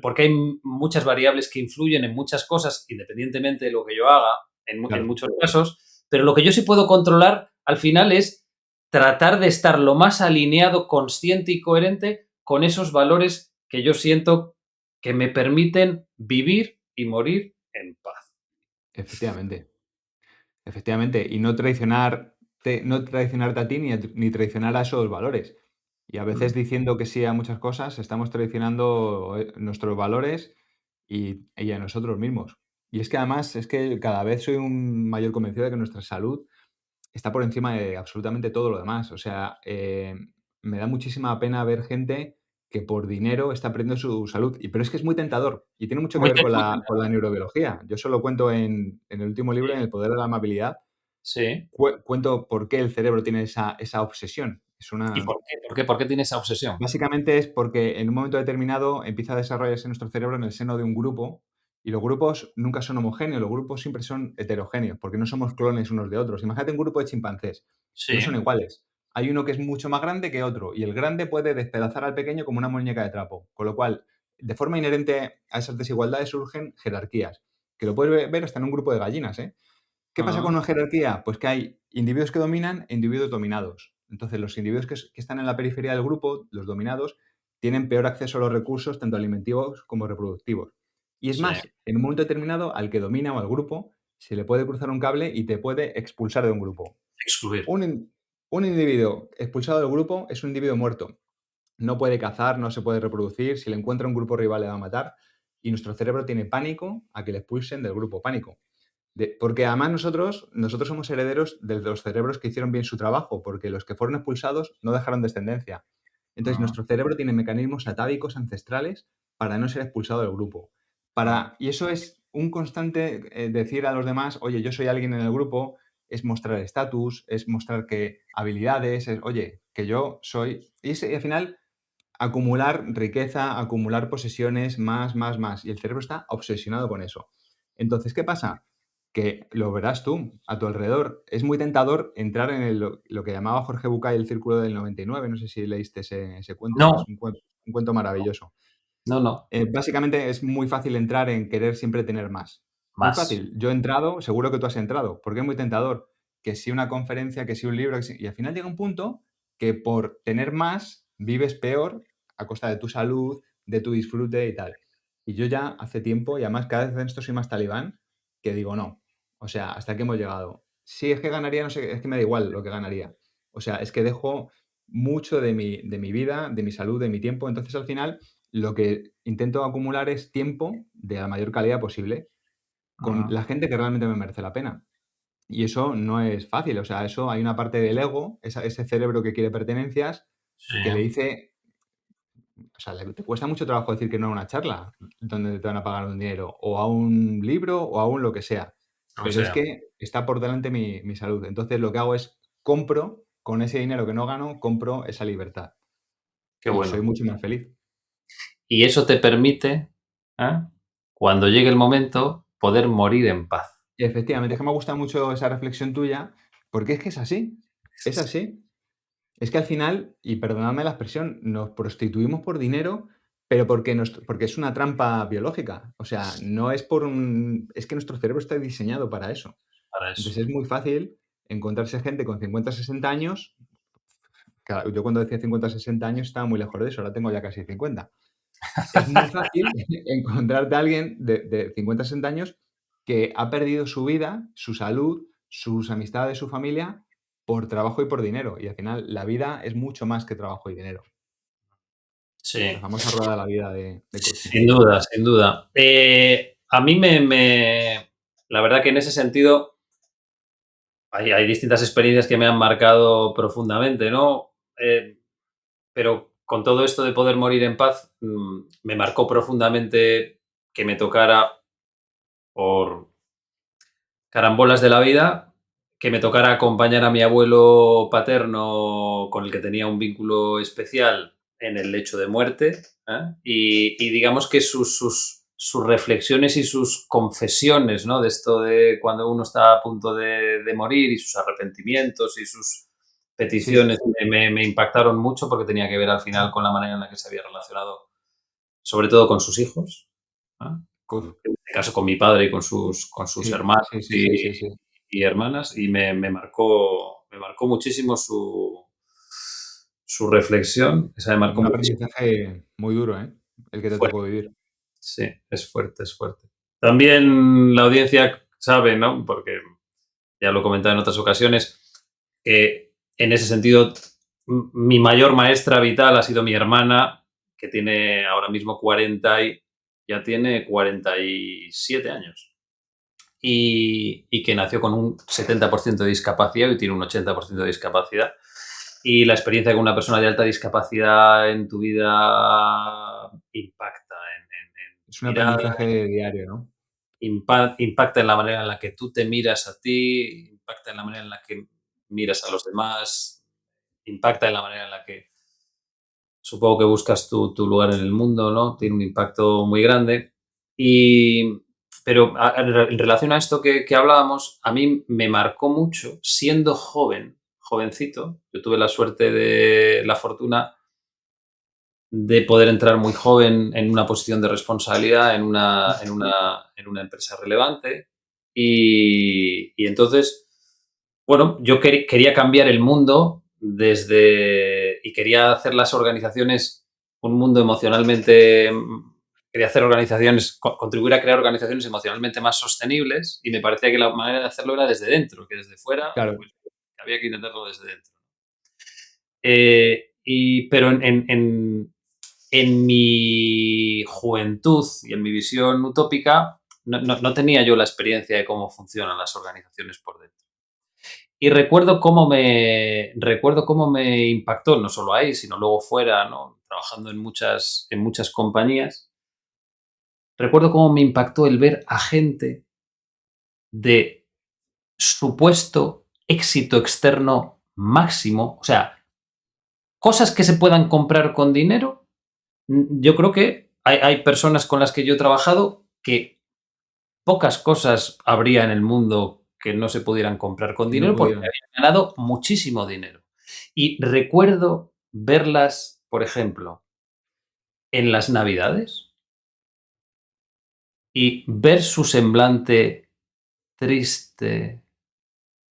porque hay muchas variables que influyen en muchas cosas, independientemente de lo que yo haga, en Claro. muchos casos, pero lo que yo sí puedo controlar al final es tratar de estar lo más alineado, consciente y coherente con esos valores que yo siento que me permiten vivir y morir en paz. Efectivamente. Efectivamente, y no traicionarte a ti ni traicionar a esos valores. Y a ¿Mm? veces diciendo que sí a muchas cosas, estamos traicionando, nuestros valores y a nosotros mismos. Y es que además, es que cada vez soy un mayor convencido de que nuestra salud está por encima de absolutamente todo lo demás. O sea, me da muchísima pena ver gente que por dinero está perdiendo su salud. Pero es que es muy tentador y tiene mucho que ver con Muy con tentador. la neurobiología. Yo eso lo cuento en el último libro, en Sí, El poder de la amabilidad. sí. Cuento por qué el cerebro tiene esa obsesión. ¿Y por qué? ¿Por qué tiene esa obsesión? Básicamente es porque en un momento determinado empieza a desarrollarse nuestro cerebro en el seno de un grupo y los grupos nunca son homogéneos, los grupos siempre son heterogéneos, porque no somos clones unos de otros. Imagínate un grupo de chimpancés, no son Sí. iguales. Hay uno que es mucho más grande que otro y el grande puede despedazar al pequeño como una muñeca de trapo, con lo cual, de forma inherente a esas desigualdades surgen jerarquías, que lo puedes ver hasta en un grupo de gallinas, ¿eh? ¿Qué pasa con Ujú. una jerarquía? Pues que hay individuos que dominan e individuos dominados. Entonces, los individuos que están en la periferia del grupo, los dominados, tienen peor acceso a los recursos, tanto alimentivos como reproductivos. Y es Sí. más, en un momento determinado, al que domina o al grupo, se le puede cruzar un cable y te puede expulsar de un grupo. Excluir. Un individuo expulsado del grupo es un individuo muerto. No puede cazar, no se puede reproducir, si le encuentra un grupo rival le va a matar. Y nuestro cerebro tiene pánico a que le expulsen del grupo, pánico. Porque además nosotros somos herederos de los cerebros que hicieron bien su trabajo, porque los que fueron expulsados no dejaron descendencia. Entonces, Ujú. nuestro cerebro tiene mecanismos atávicos ancestrales para no ser expulsado del grupo. Ujú. Y eso es un constante decir a los demás, oye, yo soy alguien en el grupo, es mostrar estatus, es mostrar que habilidades, es, oye, que yo soy. Y al final, acumular riqueza, acumular posesiones, más, más, más. Y el cerebro está obsesionado con eso. Entonces, ¿qué pasa? Que lo verás tú a tu alrededor. Es muy tentador entrar en lo que llamaba Jorge Bucay el círculo del 99. No sé si leíste ese cuento. No, Es un cuento maravilloso. no, no. Básicamente es muy fácil entrar en querer siempre tener más. Muy Más. fácil. Yo he entrado, seguro que tú has entrado, porque es muy tentador. Que si una conferencia, que si un libro, y al final llega un punto que por tener más vives peor a costa de tu salud, de tu disfrute y tal. Y yo ya hace tiempo, y además cada vez en esto soy más talibán, que digo: "No, o sea, hasta aquí hemos llegado". Sí, es que ganaría, no sé, es que me da igual lo que ganaría. O sea, es que dejo mucho de mi vida, de mi salud, de mi tiempo. Entonces, al final, lo que intento acumular es tiempo de la mayor calidad posible con Ajá. la gente que realmente me merece la pena. Y eso no es fácil, o sea, eso hay una parte del ego, ese cerebro que quiere pertenencias, Sí, que le dice, o sea, te cuesta mucho trabajo decir que no a una charla donde te van a pagar un dinero, o a un libro, o a un lo que sea. o Pero es sea, que está por delante mi salud. Entonces, lo que hago es compro, con ese dinero que no gano, compro esa libertad. qué Y soy bueno. mucho más feliz. Y eso te permite, ¿ah? Cuando llegue el momento, poder morir en paz. Efectivamente, es que me gusta mucho esa reflexión tuya, porque es que es así, es así. Es que al final, y perdonadme la expresión, nos prostituimos por dinero, pero porque es una trampa biológica. O sea, no es por un es que nuestro cerebro está diseñado para eso. Para eso. Entonces, es muy fácil encontrarse gente con 50 60 años. Claro, yo cuando decía 50 60 años estaba muy lejos de eso, ahora tengo ya casi 50. Es muy fácil encontrarte a alguien de 50 60 años que ha perdido su vida, su salud, sus amistades, su familia, por trabajo y por dinero. Y al final la vida es mucho más que trabajo y dinero. La Sí, famosa rueda de la vida de sin Kiyosaki. duda, sin duda. A mí la verdad que en ese sentido hay distintas experiencias que me han marcado profundamente, ¿no? Pero con todo esto de poder morir en paz, me marcó profundamente que me tocara por carambolas de la vida, que me tocara acompañar a mi abuelo paterno con el que tenía un vínculo especial en el lecho de muerte, ¿eh? Y digamos que sus reflexiones y sus confesiones, ¿no? De esto de cuando uno está a punto de morir y sus arrepentimientos y sus Sí, peticiones me impactaron mucho porque tenía que ver al final con la manera en la que se había relacionado, sobre todo con sus hijos, ¿no? uf, En este caso con mi padre y con sus sí, hermanos sí, sí, sí, sí, sí. y hermanas, y me marcó muchísimo su reflexión, esa me marcó Un muchísimo. aprendizaje muy duro, ¿eh? El que te tocó Fuerte, vivir. sí, es fuerte, es fuerte. También la audiencia sabe, ¿no? Porque ya lo he comentado en otras ocasiones, que en ese sentido mi mayor maestra vital ha sido mi hermana, que tiene ahora mismo ya tiene 47 años. Y que nació con un 70% de discapacidad y tiene un 80% de discapacidad. Y la experiencia con una persona de alta discapacidad en tu vida impacta Es un mirada, aprendizaje diario, ¿no? impacta en la manera en la que tú te miras a ti, impacta en la manera en la que miras a los demás, impacta en la manera en la que supongo que buscas tu lugar en el mundo, ¿no? Tiene un impacto muy grande. Y, pero en relación a esto que hablábamos, a mí me marcó mucho, siendo jovencito, yo tuve la suerte la fortuna de poder entrar muy joven en una posición de responsabilidad en una empresa relevante. Y entonces, bueno, yo quería cambiar el mundo y quería hacer las organizaciones un mundo emocionalmente, quería hacer organizaciones, contribuir a crear organizaciones emocionalmente más sostenibles y me parecía que la manera de hacerlo era desde dentro, que desde fuera, Claro, pues había que intentarlo desde dentro. Pero en mi juventud y en mi visión utópica no tenía yo la experiencia de cómo funcionan las organizaciones por dentro. Y recuerdo cómo me impactó, no solo ahí, sino luego fuera, ¿no? Trabajando en muchas compañías. Recuerdo cómo me impactó el ver a gente de supuesto éxito externo máximo, o sea, cosas que se puedan comprar con dinero. Yo creo que hay personas con las que yo he trabajado que pocas cosas habría en el mundo que no se pudieran comprar con que no dinero porque pudieron. habían ganado muchísimo dinero. Y recuerdo verlas, por ejemplo, en las Navidades y ver su semblante triste,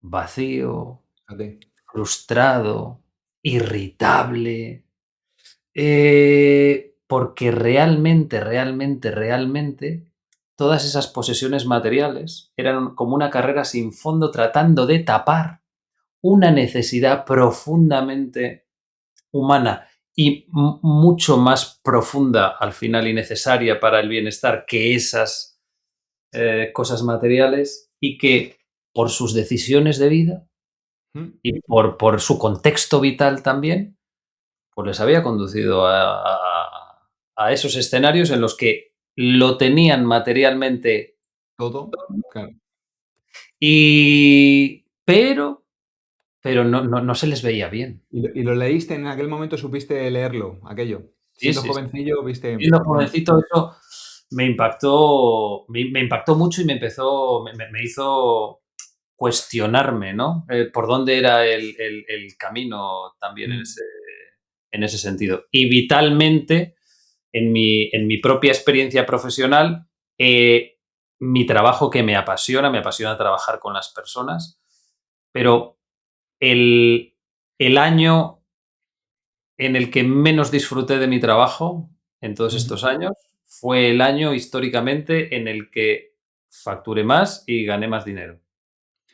vacío, Fíjate. frustrado, irritable. porque realmente, realmente, realmente, todas esas posesiones materiales eran como una carrera sin fondo tratando de tapar una necesidad profundamente humana y mucho más profunda al final y necesaria para el bienestar que esas cosas materiales, y que por sus decisiones de vida Mm. y por su contexto vital también, pues les había conducido a esos escenarios en los que lo tenían materialmente, Todo, claro. pero no se les veía bien. ¿Y lo leíste en aquel momento, supiste leerlo, aquello? Sí, Siendo sí, sí. jovencillo, viste, Siendo jovencito, eso me impactó mucho y me hizo cuestionarme, ¿no? Por dónde era el camino también mm, en ese sentido. Y vitalmente, en mi propia experiencia profesional, eh, mi trabajo que me apasiona trabajar con las personas, pero el, el año en el que menos disfruté de mi trabajo en todos ujú. estos años fue el año históricamente en el que facturé más y gané más dinero.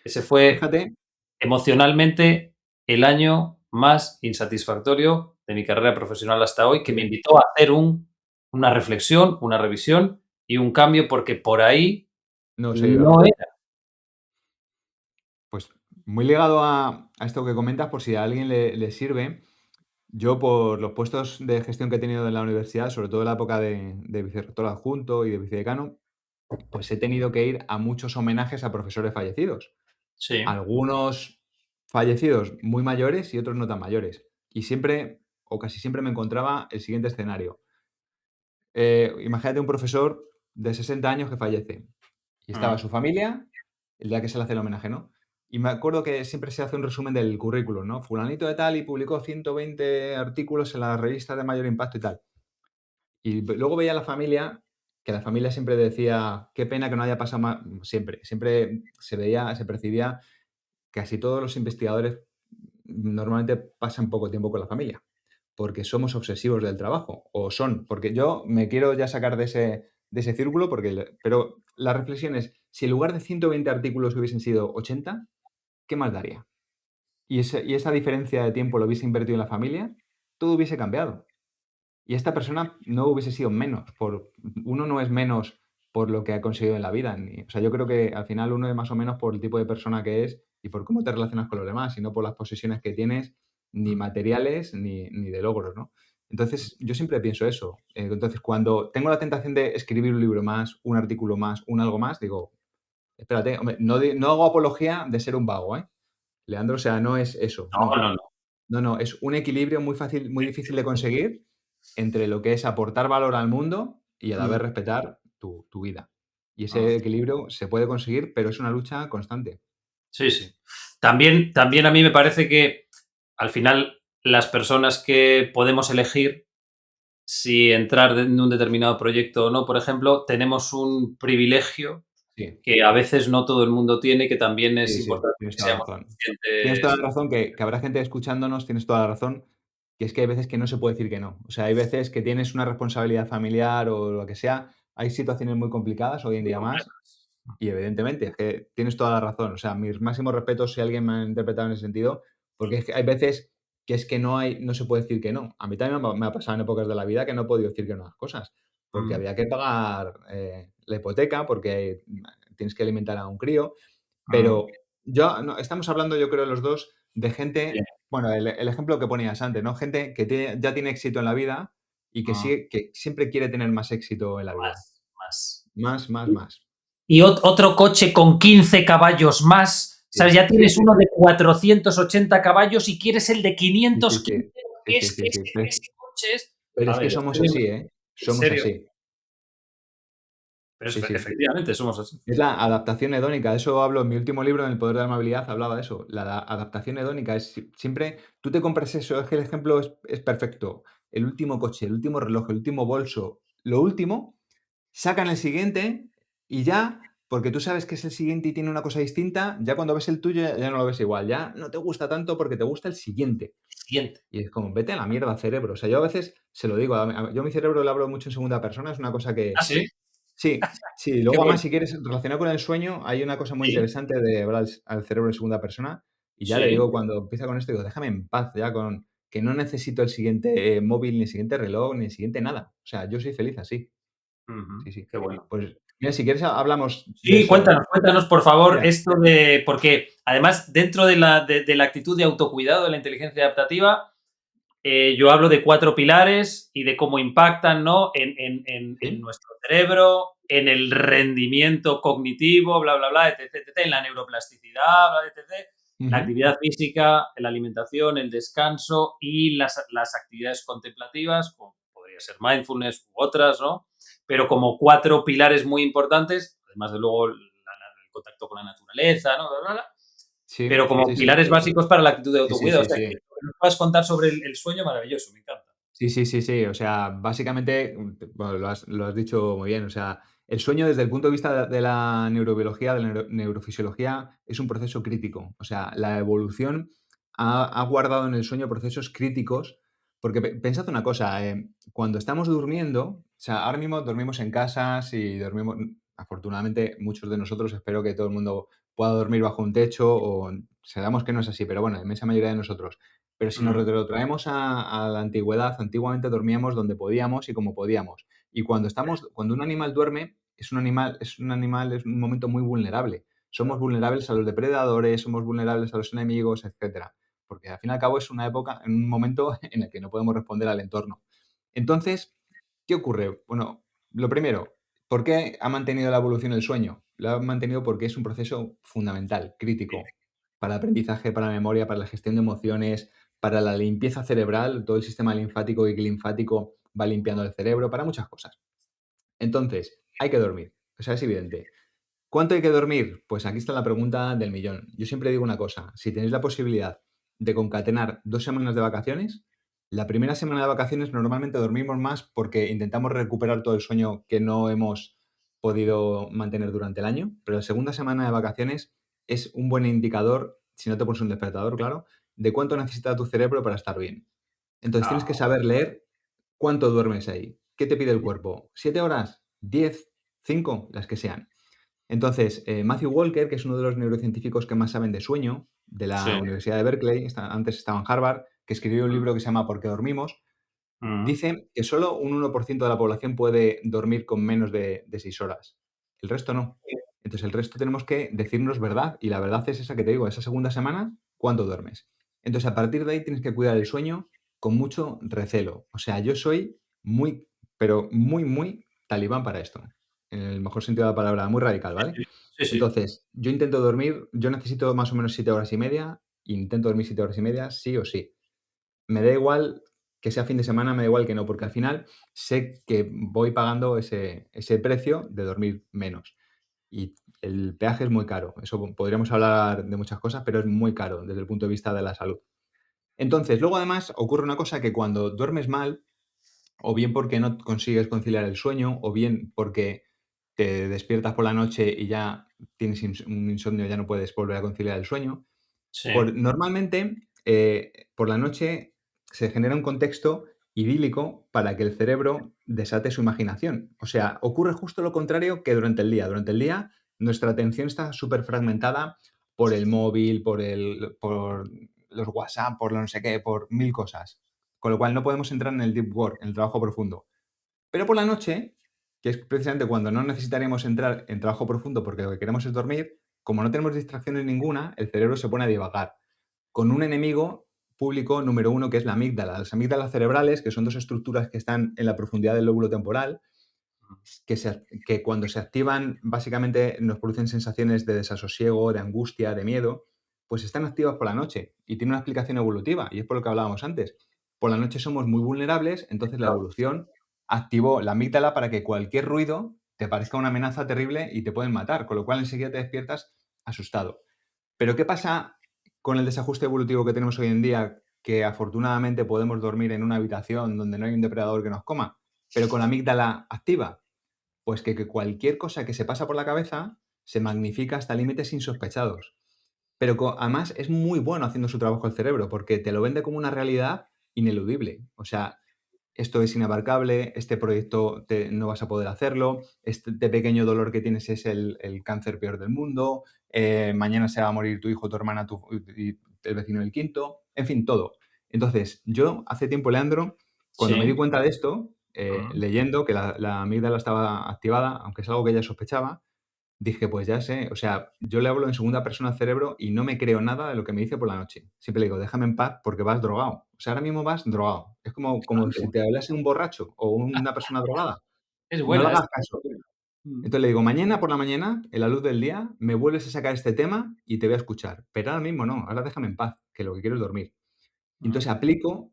Ese fue Fíjate, emocionalmente el año más insatisfactorio de mi carrera profesional hasta hoy, que me fíjate, invitó a hacer una reflexión, una revisión y un cambio, porque por ahí no se iba, no ¿no? era. Pues muy ligado a esto que comentas, por si a alguien le sirve, yo por los puestos de gestión que he tenido en la universidad, sobre todo en la época de vicerrector adjunto y de vicedecano, pues he tenido que ir a muchos homenajes a profesores fallecidos. Sí. Algunos fallecidos muy mayores y otros no tan mayores. Y siempre, o casi siempre, me encontraba el siguiente escenario. Imagínate un profesor de 60 años que fallece y estaba Mm, su familia el día que se le hace el homenaje, ¿no? Y me acuerdo que siempre se hace un resumen del currículum, ¿no? Fulanito de tal y publicó 120 artículos en las revistas de mayor impacto y tal. Y luego veía a la familia, que la familia siempre decía, qué pena que no haya pasado más, siempre se veía, se percibía, casi todos los investigadores normalmente pasan poco tiempo con la familia, porque somos obsesivos del trabajo, o son, porque yo me quiero ya sacar de ese círculo, pero la reflexión es, si en lugar de 120 artículos hubiesen sido 80, ¿qué más daría? Y esa diferencia de tiempo lo hubiese invertido en la familia, todo hubiese cambiado. Y esta persona no hubiese sido menos, uno no es menos por lo que ha conseguido en la vida, o sea, yo creo que al final uno es más o menos por el tipo de persona que es y por cómo te relacionas con los demás, y no por las posesiones que tienes, ni mm, materiales, ni de logros, ¿no? Entonces, yo siempre pienso eso. Entonces, cuando tengo la tentación de escribir un libro más, un artículo más, un algo más, digo: "Espérate, hombre, no hago apología de ser un vago, ¿eh, Leandro?". O sea, no es eso, no, no. no, no. No, no, es un equilibrio muy fácil, muy difícil de conseguir entre lo que es aportar valor al mundo y a la vez Mm, respetar tu vida. Y mm. ese equilibrio se puede conseguir, pero es una lucha constante. Sí, sí. También a mí me parece que al final las personas que podemos elegir si entrar en un determinado proyecto o no, por ejemplo, tenemos un privilegio Sí, que a veces no todo el mundo tiene, que también es sí, sí, importante tienes que toda la seamos razón. Tienes toda conscientes. la razón que habrá gente escuchándonos, tienes toda la razón, que es que hay veces que no se puede decir que no. O sea, hay veces que tienes una responsabilidad familiar o lo que sea. Hay situaciones muy complicadas hoy en Muy día más. complejas. Y evidentemente, es que tienes toda la razón. O sea, mis máximos respetos si alguien me ha interpretado en ese sentido, porque es que hay veces que es que no se puede decir que no. A mí también me ha pasado en épocas de la vida que no he podido decir que no a las cosas, porque Mm, había que pagar la hipoteca, porque tienes que alimentar a un crío. mm, Pero estamos hablando, yo creo, los dos, de sí, gente, bueno, el ejemplo que ponías antes, ¿no? Gente que ya tiene éxito en la vida y que, mm. que siempre quiere tener más éxito en la vida. Más, más. Más, más, más. Y otro coche con 15 caballos más. O sea, Sí, ya sí, tienes sí. uno de 480 caballos y quieres el de Sí, sí, 515. sí. Sí, sí, sí, sí. Ese coche es. Pero A es que ver, somos así, ¿eh? en Somos serio. así. Pero Sí, sí. efectivamente somos así. Es la adaptación hedónica. De eso hablo en mi último libro, en El poder de la amabilidad, hablaba de eso. La adaptación hedónica es siempre, tú te compras eso, es que el ejemplo es perfecto. El último coche, el último reloj, el último bolso, lo último, sacan el siguiente y ya porque tú sabes que es el siguiente y tiene una cosa distinta, ya cuando ves el tuyo ya no lo ves igual, ya no te gusta tanto porque te gusta el siguiente. Siguiente. Y es como, vete a la mierda, cerebro. O sea, yo a veces se lo digo, yo a mi cerebro le hablo mucho en segunda persona, es una cosa ¿Ah, que, sí? sí, sí. Qué Luego, bueno. además, si quieres relacionar con el sueño, hay una cosa muy Sí, interesante de hablar al cerebro en segunda persona. Y ya le sí. digo, cuando empieza con esto, digo, déjame en paz ya con que no necesito el siguiente móvil, ni el siguiente reloj, ni el siguiente nada. O sea, yo soy feliz así. Ujú, Sí, sí. qué bueno. Pues, mira, si quieres, hablamos de Sí, eso. cuéntanos, por favor, Mira, esto de. Porque además, dentro de la actitud de autocuidado de la inteligencia adaptativa, yo hablo de 4 pilares y de cómo impactan, ¿no? En ¿sí? nuestro cerebro, en el rendimiento cognitivo, bla, bla, bla, etc, etc, en la neuroplasticidad, bla, etc. La Ujú. actividad física, la alimentación, el descanso y las actividades contemplativas, como podría ser mindfulness u otras, ¿no? Pero como 4 pilares muy importantes, además de luego el contacto con la naturaleza, ¿no? Bla, bla, bla, Sí, pero como sí, sí. pilares básicos para la actitud de Sí, sí, autocuidado. O sí, sea, que sí. lo que nos puedas contar sobre el sueño, maravilloso, me encanta. Sí, sí, sí, sí. O sea, básicamente, bueno, lo has dicho muy bien. O sea, el sueño desde el punto de vista de la neurobiología, de la neurofisiología, es un proceso crítico. O sea, la evolución ha guardado en el sueño procesos críticos, porque pensad una cosa, cuando estamos durmiendo, o sea, ahora mismo dormimos en casas y dormimos, afortunadamente, muchos de nosotros, espero que todo el mundo pueda dormir bajo un techo, o sabemos que no es así, pero bueno, la inmensa mayoría de nosotros. Pero si nos Mm, retrotraemos a la antigüedad, antiguamente dormíamos donde podíamos y como podíamos. Y cuando un animal duerme, es un momento muy vulnerable. Somos claro. vulnerables a los depredadores, somos vulnerables a los enemigos, etcétera. Porque al fin y al cabo es una época, en un momento en el que no podemos responder al entorno. Entonces, ¿qué ocurre? Bueno, lo primero, ¿por qué ha mantenido la evolución el sueño? Lo ha mantenido porque es un proceso fundamental, crítico, para el aprendizaje, para la memoria, para la gestión de emociones, para la limpieza cerebral, todo el sistema linfático y linfático va limpiando el cerebro, para muchas cosas. Entonces, hay que dormir, o sea, es evidente. ¿Cuánto hay que dormir? Pues aquí está la pregunta del millón. Yo siempre digo una cosa, si tenéis la posibilidad de concatenar 2 semanas de vacaciones, la primera semana de vacaciones normalmente dormimos más porque intentamos recuperar todo el sueño que no hemos podido mantener durante el año, pero la segunda semana de vacaciones es un buen indicador, si no te pones un despertador, claro, de cuánto necesita tu cerebro para estar bien. Entonces tienes que Ah, saber leer cuánto duermes ahí. ¿Qué te pide el cuerpo? ¿7 horas? ¿10? ¿5? Las que sean. Entonces, Matthew Walker, que es uno de los neurocientíficos que más saben de sueño, de la sí. Universidad de Berkeley, antes estaba en Harvard, que escribió un libro que se llama ¿Por qué dormimos? Mm, Dice que solo un 1% de la población puede dormir con menos de 6 horas. El resto no. Entonces, el resto tenemos que decirnos verdad, y la verdad es esa que te digo, esa segunda semana, ¿cuánto duermes? Entonces, a partir de ahí tienes que cuidar el sueño con mucho recelo. O sea, yo soy muy, pero muy, muy talibán para esto, en el mejor sentido de la palabra, muy radical, ¿vale? sí, sí, sí. Entonces, yo necesito más o menos 7 horas y media, intento dormir 7 horas y media, sí o sí. Me da igual que sea fin de semana, me da igual que no, porque al final sé que voy pagando ese precio de dormir menos. Y el peaje es muy caro. Eso podríamos hablar de muchas cosas, pero es muy caro desde el punto de vista de la salud. Entonces, luego además ocurre una cosa que cuando duermes mal, o bien porque no consigues conciliar el sueño, o bien porque te despiertas por la noche y ya tienes un insomnio, ya no puedes volver a conciliar el sueño, Sí. normalmente, por la noche se genera un contexto idílico para que el cerebro desate su imaginación. O sea, ocurre justo lo contrario que durante el día. Durante el día, nuestra atención está súper fragmentada por el móvil, por los WhatsApp, por lo no sé qué, por mil cosas. Con lo cual no podemos entrar en el deep work, en el trabajo profundo. Pero por la noche, que es precisamente cuando no necesitaríamos entrar en trabajo profundo porque lo que queremos es dormir, como no tenemos distracciones ninguna, el cerebro se pone a divagar con un enemigo público número uno, que es la amígdala. Las amígdalas cerebrales, que son dos estructuras que están en la profundidad del lóbulo temporal, que cuando se activan básicamente nos producen sensaciones de desasosiego, de angustia, de miedo, pues están activas por la noche y tiene una explicación evolutiva y es por lo que hablábamos antes. Por la noche somos muy vulnerables, entonces la Claro. evolución activó la amígdala para que cualquier ruido te parezca una amenaza terrible y te pueden matar, con lo cual enseguida te despiertas asustado. Pero ¿qué pasa con el desajuste evolutivo que tenemos hoy en día? Que afortunadamente podemos dormir en una habitación donde no hay un depredador que nos coma, pero con la amígdala activa. Pues que cualquier cosa que se pasa por la cabeza se magnifica hasta límites insospechados. Pero además es muy bueno haciendo su trabajo el cerebro, porque te lo vende como una realidad ineludible. O sea, esto es inabarcable, este proyecto no vas a poder hacerlo, este pequeño dolor que tienes es el cáncer peor del mundo, mañana se va a morir tu hijo, tu hermana, y el vecino del quinto, en fin, todo. Entonces, yo hace tiempo, Leandro, cuando me di Sí. cuenta de esto, Mm, leyendo que la amígdala estaba activada, aunque es algo que ya sospechaba, dije: "Pues ya sé", o sea, yo le hablo en segunda persona al cerebro y no me creo nada de lo que me dice por la noche. Siempre le digo: "Déjame en paz porque vas drogado". O sea, ahora mismo vas drogado. Es como qué si bueno. te hablase un borracho o una persona drogada. Es No le buena hagas esta, caso. es buena. Mm, Entonces le digo: "Mañana por la mañana, en la luz del día, me vuelves a sacar este tema y te voy a escuchar. Pero ahora mismo no, ahora déjame en paz, que lo que quiero es dormir". Y entonces mm, aplico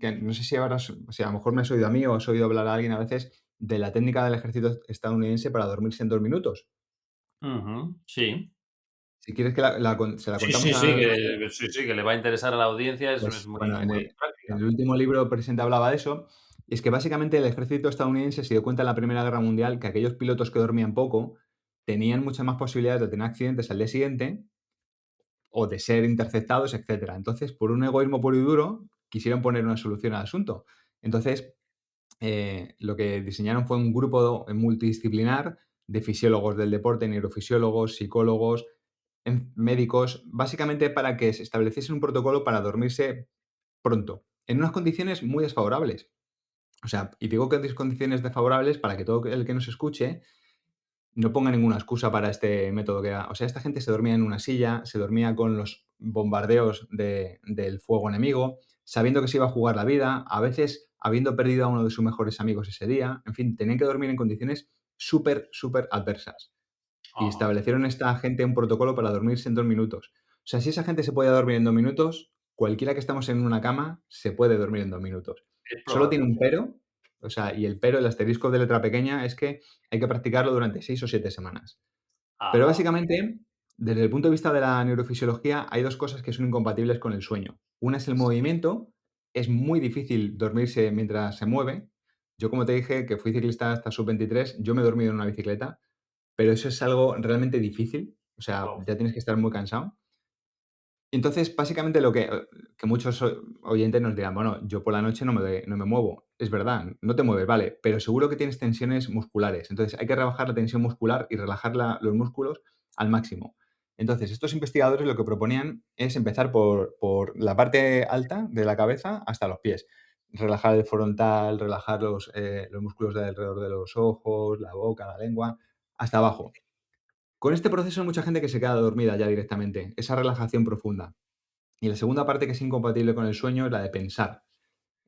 que no sé si habrás, o sea, a lo mejor me has oído a mí o has oído hablar a alguien a veces de la técnica del ejército estadounidense para dormirse en 2 minutos. ujú, sí. Si quieres que se la Sí, contamos sí, a sí, la que le va a interesar a la audiencia, es pues, muy, bueno, muy en práctica. el último libro presente hablaba de eso, y es que básicamente el ejército estadounidense se dio cuenta en la Primera Guerra Mundial que aquellos pilotos que dormían poco tenían muchas más posibilidades de tener accidentes al día siguiente o de ser interceptados, etcétera. Entonces, por un egoísmo puro y duro, quisieron poner una solución al asunto. Entonces, lo que diseñaron fue un grupo multidisciplinar de fisiólogos del deporte, neurofisiólogos, psicólogos, médicos, básicamente para que se estableciese un protocolo para dormirse pronto, en unas condiciones muy desfavorables. O sea, y digo que en condiciones desfavorables para que todo el que nos escuche no ponga ninguna excusa para este método que era. O sea, esta gente se dormía en una silla, se dormía con los bombardeos del fuego enemigo, sabiendo que se iba a jugar la vida, a veces habiendo perdido a uno de sus mejores amigos ese día. En fin, tenían que dormir en condiciones súper, súper adversas. Y Ajá, establecieron esta gente un protocolo para dormirse en 2 minutos. O sea, si esa gente se podía dormir en 2 minutos, cualquiera que estamos en una cama se puede dormir en 2 minutos. es Solo probable. tiene un pero, o sea, y el pero, el asterisco de letra pequeña, es que hay que practicarlo durante 6 o 7 semanas. Pero Ajá, básicamente, desde el punto de vista de la neurofisiología, hay 2 cosas que son incompatibles con el sueño. Una es el movimiento, es muy difícil dormirse mientras se mueve. Yo, como te dije, que fui ciclista hasta sub-23, yo me he dormido en una bicicleta, pero eso es algo realmente difícil, o sea, guau. ya tienes que estar muy cansado. Entonces, básicamente lo que muchos oyentes nos dirán: "Bueno, yo por la noche no me muevo". Es verdad, no te mueves, vale, pero seguro que tienes tensiones musculares. Entonces, hay que rebajar la tensión muscular y relajar los músculos al máximo. Entonces, estos investigadores lo que proponían es empezar por la parte alta de la cabeza hasta los pies. Relajar el frontal, relajar los músculos de alrededor de los ojos, la boca, la lengua, hasta abajo. Con este proceso hay mucha gente que se queda dormida ya directamente, esa relajación profunda. Y la segunda parte que es incompatible con el sueño es la de pensar,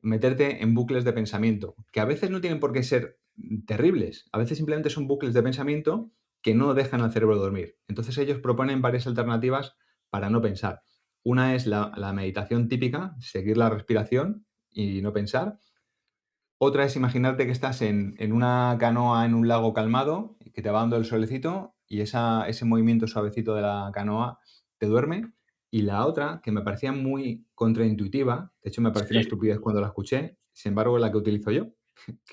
meterte en bucles de pensamiento, que a veces no tienen por qué ser terribles, a veces simplemente son bucles de pensamiento que no dejan al cerebro dormir. Entonces ellos proponen varias alternativas para no pensar. Una es la meditación típica, seguir la respiración y no pensar. Otra es imaginarte que estás en una canoa en un lago calmado, que te va dando el solecito y ese movimiento suavecito de la canoa te duerme. Y la otra, que me parecía muy contraintuitiva, de hecho me pareció una Sí. estupidez cuando la escuché, sin embargo es la que utilizo yo,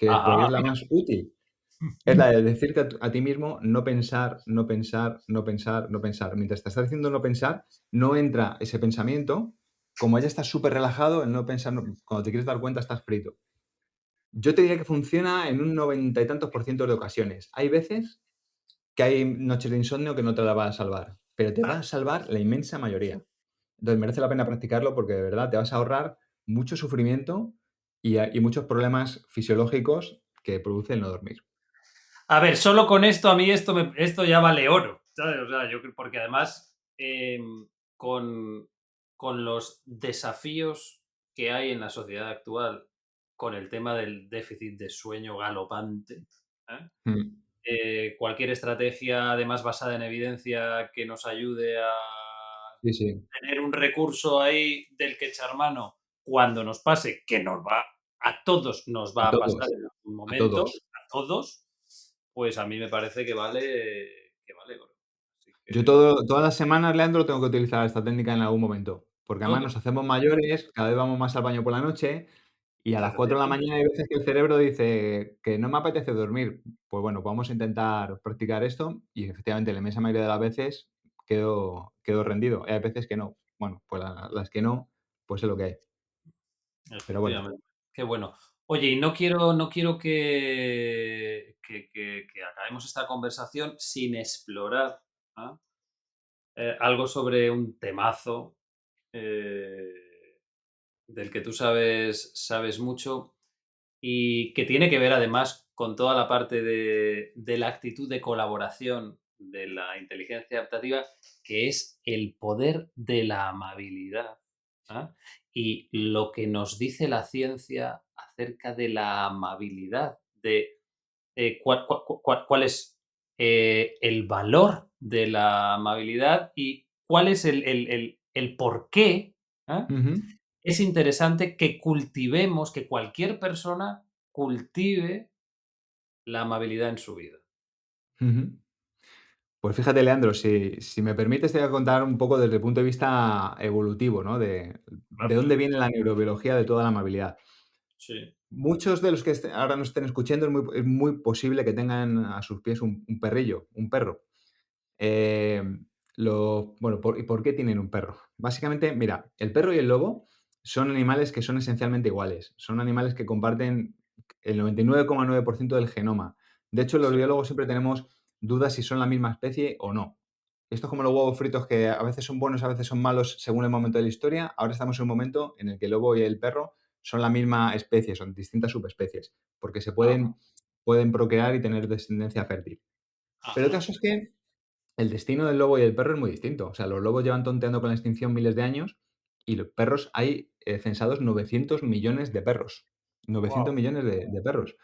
porque Ajá, es la mira. más útil, es la de decirte a ti mismo no pensar, no pensar, no pensar, no pensar. Mientras te estás diciendo no pensar, no entra ese pensamiento, como ya estás súper relajado, el no pensar, cuando te quieres dar cuenta estás frito. Yo te diría que funciona en un 90 y tantos por ciento de ocasiones. Hay veces que hay noches de insomnio que no te la va a salvar, pero te va a salvar la inmensa mayoría. Entonces merece la pena practicarlo porque de verdad te vas a ahorrar mucho sufrimiento y muchos problemas fisiológicos que produce el no dormir. A ver, solo con esto, a mí esto ya vale oro, ¿sabes? O sea, yo creo, porque además, con, con los desafíos que hay en la sociedad actual, con el tema del déficit de sueño galopante, ¿eh? Mm, Cualquier estrategia, además basada en evidencia, que nos ayude a sí, sí, tener un recurso ahí del que echar mano cuando nos pase, que a todos nos a va a pasar todos, en algún a momento, todos. a todos, pues a mí me parece que vale oro. Así Yo que todas las semanas, Leandro, tengo que utilizar esta técnica en algún momento, porque además todo. nos hacemos mayores, cada vez vamos más al baño por la noche. Y a las 4 de la Efectivamente. mañana hay veces que el cerebro dice que no me apetece dormir. Pues bueno, pues vamos a intentar practicar esto y efectivamente la inmensa mayoría de las veces quedo rendido. Y hay veces que no. Bueno, pues las que no, pues es lo que hay. Pero bueno. Efectivamente. Qué bueno. Oye, y no quiero que acabemos esta conversación sin explorar, ¿ah? Algo sobre un temazo, eh, del que tú sabes mucho y que tiene que ver además con toda la parte de la actitud de colaboración de la inteligencia adaptativa, que es el poder de la amabilidad, ¿ah? Y lo que nos dice la ciencia acerca de la amabilidad, de cuál es el valor de la amabilidad y cuál es el por qué, ¿ah? Ujú, Es interesante que cultivemos, que cualquier persona cultive la amabilidad en su vida. ujú. Pues fíjate, Leandro, si me permites, te voy a contar un poco desde el punto de vista evolutivo, ¿no? De dónde Rápido. viene la neurobiología de toda la amabilidad. Sí, Muchos de los que ahora nos estén escuchando es muy posible que tengan a sus pies un perrillo, un perro. Bueno, ¿y por qué tienen un perro? Básicamente, mira, el perro y el lobo son animales que son esencialmente iguales. Son animales que comparten el 99,9% del genoma. De hecho, los sí, biólogos siempre tenemos dudas si son la misma especie o no. Esto es como los huevos fritos que a veces son buenos, a veces son malos según el momento de la historia. Ahora estamos en un momento en el que el lobo y el perro son la misma especie, son distintas subespecies, porque ajá, pueden procrear y tener descendencia fértil. Pero el ajá, caso es que el destino del lobo y del perro es muy distinto. O sea, los lobos llevan tonteando con la extinción miles de años y los perros hay censados 900 millones de perros. 900 guau, millones de perros.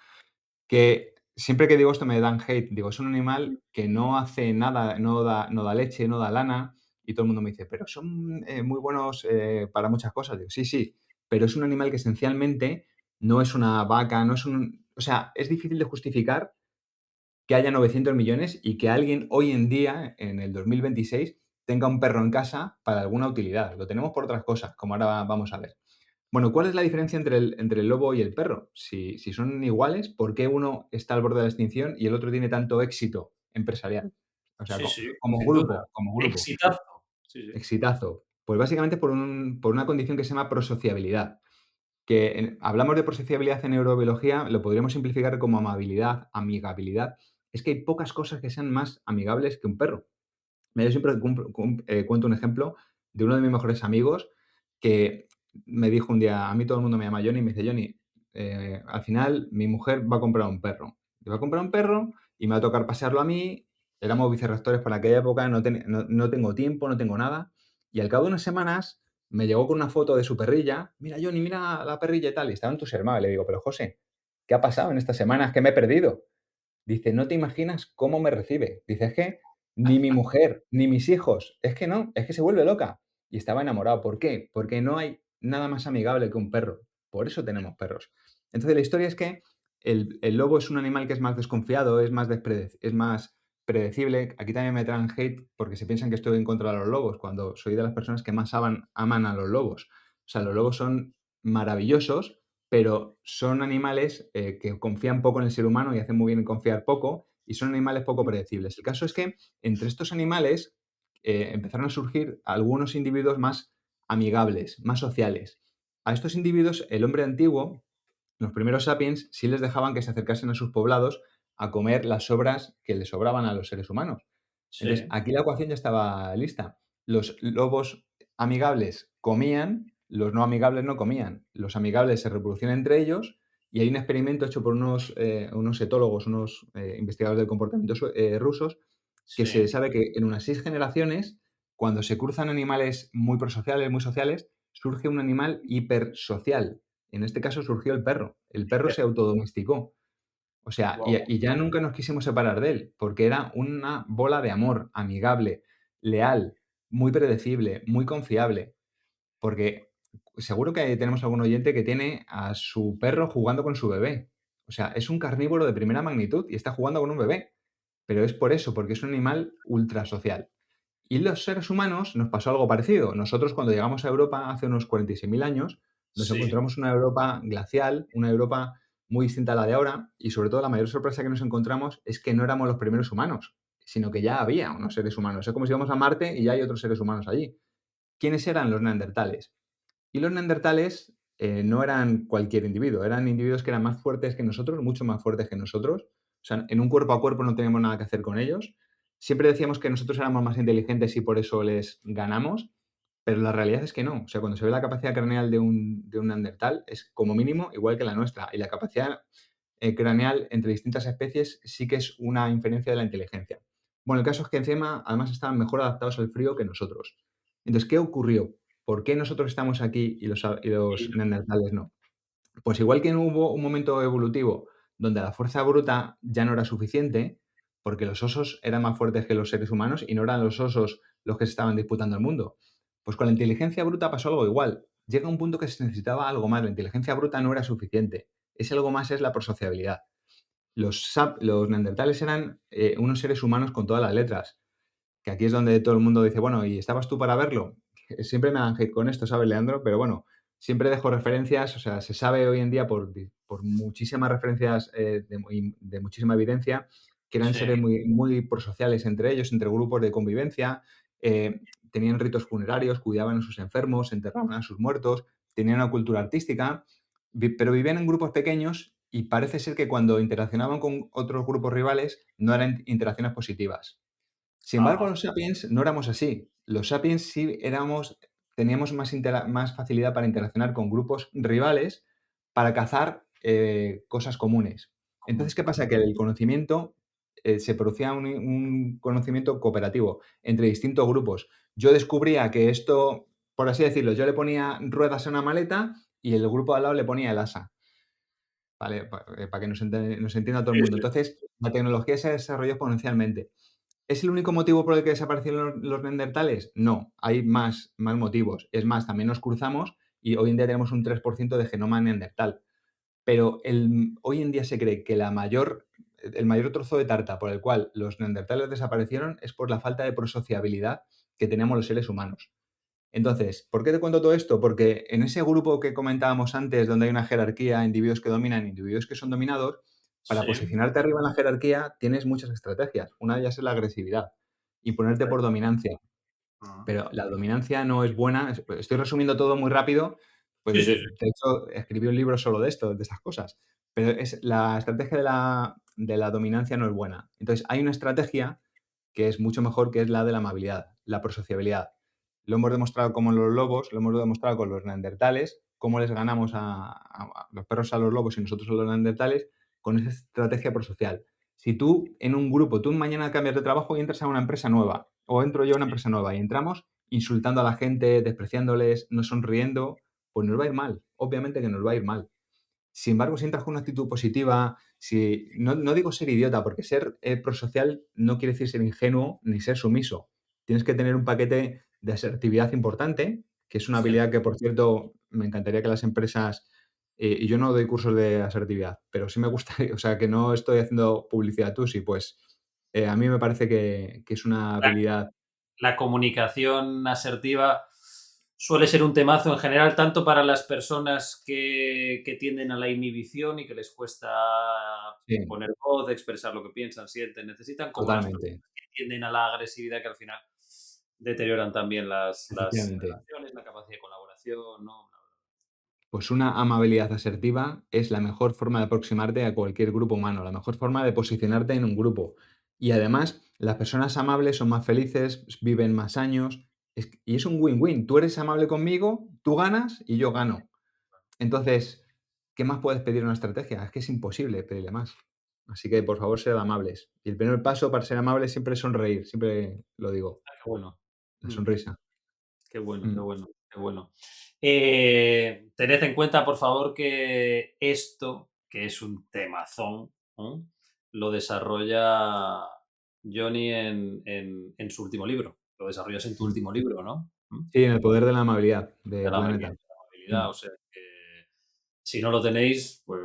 Que siempre que digo esto me dan hate. Digo, es un animal que no hace nada, no da leche, no da lana. Y todo el mundo me dice, pero son muy buenos para muchas cosas. Digo, sí, sí, pero es un animal que esencialmente no es una vaca, no es un... O sea, es difícil de justificar que haya 900 millones y que alguien hoy en día, en el 2026, tenga un perro en casa para alguna utilidad. Lo tenemos por otras cosas, como ahora vamos a ver. Bueno, ¿cuál es la diferencia entre el lobo y el perro? Si son iguales, ¿por qué uno está al borde de la extinción y el otro tiene tanto éxito empresarial? O sea, sí, sí, como sin duda. grupo, como grupo. Exitazo. Sí, sí. Exitazo. Pues básicamente por una condición que se llama prosociabilidad, que hablamos de prosociabilidad en neurobiología, lo podríamos simplificar como amabilidad, amigabilidad. Es que hay pocas cosas que sean más amigables que un perro. Mira, yo siempre cuento un ejemplo de uno de mis mejores amigos que me dijo un día, a mí todo el mundo me llama Johnny, y me dice, Johnny, al final mi mujer va a comprar un perro. Y va a comprar un perro y me va a tocar pasearlo a mí. Éramos vicerrectores para aquella época, no tengo tiempo, no tengo nada. Y al cabo de unas semanas me llegó con una foto de su perrilla. Mira, Johnny, mira la perrilla y tal. Y estaba entusiasmado. Y le digo, pero José, ¿qué ha pasado en estas semanas que me he perdido? Dice: "No te imaginas cómo me recibe". Dice: "Es que ni mi mujer, ni mis hijos, es que no, es que se vuelve loca". Y estaba enamorado. ¿Por qué? Porque no hay nada más amigable que un perro. Por eso tenemos perros. Entonces, la historia es que el lobo es un animal que es más desconfiado, es más predecible. Aquí también me traen hate porque se piensan que estoy en contra de los lobos, cuando soy de las personas que más aman a los lobos. O sea, los lobos son maravillosos, pero son animales que confían poco en el ser humano y hacen muy bien en confiar poco, y son animales poco predecibles. El caso es que entre estos animales empezaron a surgir algunos individuos más amigables, más sociales. A estos individuos, el hombre antiguo, los primeros sapiens, sí les dejaban que se acercasen a sus poblados a comer las sobras que les sobraban a los seres humanos. Entonces, Sí, aquí la ecuación ya estaba lista. Los lobos amigables comían, los no amigables no comían. Los amigables se reproducían entre ellos y hay un experimento hecho por unos etólogos, unos investigadores del comportamiento rusos, que se sí. sabe que en unas 6 generaciones, cuando se cruzan animales muy prosociales, muy sociales, surge un animal hipersocial. En este caso surgió el perro. El perro se autodomesticó. O sea, y Wow. y ya nunca nos quisimos separar de él, porque era una bola de amor, amigable, leal, muy predecible, muy confiable. Porque seguro que tenemos algún oyente que tiene a su perro jugando con su bebé. O sea, es un carnívoro de primera magnitud y está jugando con un bebé. Pero es por eso, porque es un animal ultrasocial. Y los seres humanos nos pasó algo parecido. Nosotros, cuando llegamos a Europa hace unos 46.000 años, Nos Sí, encontramos una Europa glacial, una Europa muy distinta a la de ahora, y sobre todo la mayor sorpresa que nos encontramos es que no éramos los primeros humanos, sino que ya había unos seres humanos. Es como si íbamos a Marte y ya hay otros seres humanos allí. ¿Quiénes eran los neandertales? Y los neandertales no eran cualquier individuo, eran individuos que eran más fuertes que nosotros, mucho más fuertes que nosotros. O sea, en un cuerpo a cuerpo no teníamos nada que hacer con ellos. Siempre decíamos que nosotros éramos más inteligentes y por eso les ganamos, pero la realidad es que no. O sea, cuando se ve la capacidad craneal de un neandertal, es como mínimo igual que la nuestra. Y la capacidad craneal entre distintas especies sí que es una inferencia de la inteligencia. Bueno, el caso es que encima, además, estaban mejor adaptados al frío que nosotros. Entonces, ¿qué ocurrió? ¿Por qué nosotros estamos aquí y los sí, neandertales no? Pues igual que no hubo un momento evolutivo donde la fuerza bruta ya no era suficiente, porque los osos eran más fuertes que los seres humanos y no eran los osos los que se estaban disputando el mundo. Pues con la inteligencia bruta pasó algo igual. Llega un punto que se necesitaba algo más. La inteligencia bruta no era suficiente. Ese algo más es la prosociabilidad. Los neandertales eran unos seres humanos con todas las letras, que aquí es donde todo el mundo dice, bueno, ¿y estabas tú para verlo? Siempre me dan hate con esto, ¿sabes, Leandro? Pero bueno, siempre dejo referencias, o sea, se sabe hoy en día por muchísimas referencias de muchísima evidencia que eran sí, seres muy, muy prosociales entre ellos, entre grupos de convivencia, tenían ritos funerarios, cuidaban a sus enfermos, enterraban a sus muertos, tenían una cultura artística, pero vivían en grupos pequeños y parece ser que cuando interaccionaban con otros grupos rivales no eran interacciones positivas. Sin embargo, ajá, los sapiens no éramos así. Los sapiens sí teníamos más facilidad para interaccionar con grupos rivales para cazar cosas comunes. Entonces, común, ¿qué pasa? Que el conocimiento se producía un conocimiento cooperativo entre distintos grupos. Yo descubría que esto, por así decirlo, yo le ponía ruedas a una maleta y el grupo de al lado le ponía el asa. ¿Vale? Para que nos entienda todo el sí, mundo. sí, Entonces, la tecnología se desarrolló exponencialmente. ¿Es el único motivo por el que desaparecieron los neandertales? No, hay más motivos. Es más, también nos cruzamos y hoy en día tenemos un 3% de genoma neandertal. Pero hoy en día se cree que el mayor trozo de tarta por el cual los neandertales desaparecieron es por la falta de prosociabilidad que tenemos los seres humanos. Entonces, ¿por qué te cuento todo esto? Porque en ese grupo que comentábamos antes, donde hay una jerarquía, individuos que dominan, individuos que son dominados, para sí, posicionarte arriba en la jerarquía tienes muchas estrategias. Una de ellas es la agresividad y ponerte por dominancia. ajá. Pero la dominancia no es buena. Estoy resumiendo todo muy rápido, pues Sí, sí, sí. de hecho escribí un libro solo de esto, de estas cosas. Pero la estrategia de la dominancia no es buena. Entonces, hay una estrategia que es mucho mejor, que es la de la amabilidad, la prosociabilidad. Lo hemos demostrado con los lobos, lo hemos demostrado con los neandertales, cómo les ganamos a los perros a los lobos y nosotros a los neandertales con esa estrategia prosocial. Si tú en un grupo, tú mañana cambias de trabajo y entras a una empresa nueva, o entro yo a una empresa nueva y entramos insultando a la gente, despreciándoles, no sonriendo, pues nos va a ir mal. Obviamente que nos va a ir mal. Sin embargo, si entras con una actitud positiva, si no digo ser idiota, porque ser, prosocial no quiere decir ser ingenuo ni ser sumiso. Tienes que tener un paquete de asertividad importante, que es una Sí. habilidad que, por cierto, me encantaría que las empresas, y yo no doy cursos de asertividad, pero sí me gustaría, o sea, que no estoy haciendo publicidad, tú sí, pues, a mí me parece que es una La habilidad. la comunicación asertiva suele ser un temazo en general, tanto para las personas que tienden a la inhibición y que les cuesta Sí, poner voz, expresar lo que piensan, sienten, necesitan, como las personas totalmente, que tienden a la agresividad, que al final deterioran también las efectivamente. relaciones, la capacidad de colaboración, ¿no? Pues una amabilidad asertiva es la mejor forma de aproximarte a cualquier grupo humano, la mejor forma de posicionarte en un grupo. Y además, las personas amables son más felices, viven más años, y es un win-win. Tú eres amable conmigo, tú ganas y yo gano. Entonces, ¿qué más puedes pedir en una estrategia? Es que es imposible pedirle más. Así que, por favor, sed amables. Y el primer paso para ser amable siempre es sonreír, siempre lo digo, Ah, qué bueno. la Mm. sonrisa. Qué bueno, qué Mm. bueno, qué bueno. Tened en cuenta, por favor, que esto, que es un temazón, ¿no? Lo desarrolla Johnny en su último libro. Lo desarrollas en tu Mm. último libro, ¿no? ¿Mm? Sí, en el poder de la amabilidad De de la amabilidad, Planeta. de la Mm. amabilidad. O sea que si no lo tenéis, pues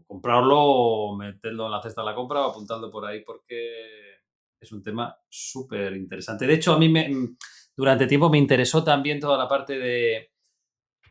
comprarlo o metedlo en la cesta de la compra o apuntadlo por ahí porque es un tema súper interesante. De hecho, a mí durante tiempo me interesó también toda la parte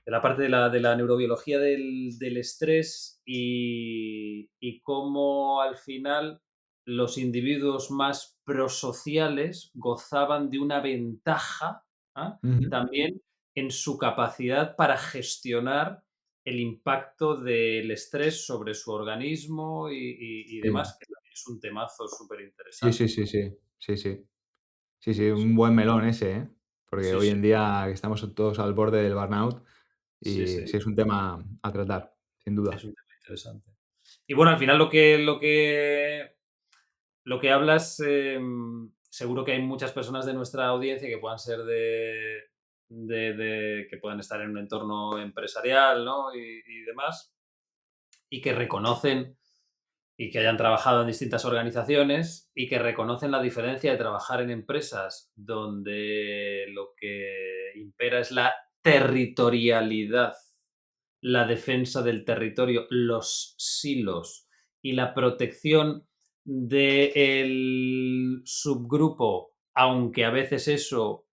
de la parte de la neurobiología del estrés y cómo al final los individuos más prosociales gozaban de una ventaja, ¿ah? Ujú. También en su capacidad para gestionar el impacto del estrés sobre su organismo y Sí. demás, que también es un temazo súper Sí, sí, interesante. sí, sí. Sí, sí. Sí, sí, un buen melón ese, ¿eh? Porque Sí, hoy sí, en día estamos todos al borde del burnout sí, y sí, sí es un tema a tratar, sin es duda. un tema interesante. Y bueno, al final lo que hablas, seguro que hay muchas personas de nuestra audiencia que puedan ser que puedan estar en un entorno empresarial, ¿no? Y demás, y que reconocen y que hayan trabajado en distintas organizaciones y que reconocen la diferencia de trabajar en empresas donde lo que impera es la territorialidad, la defensa del territorio, los silos y la protección del subgrupo, aunque a veces eso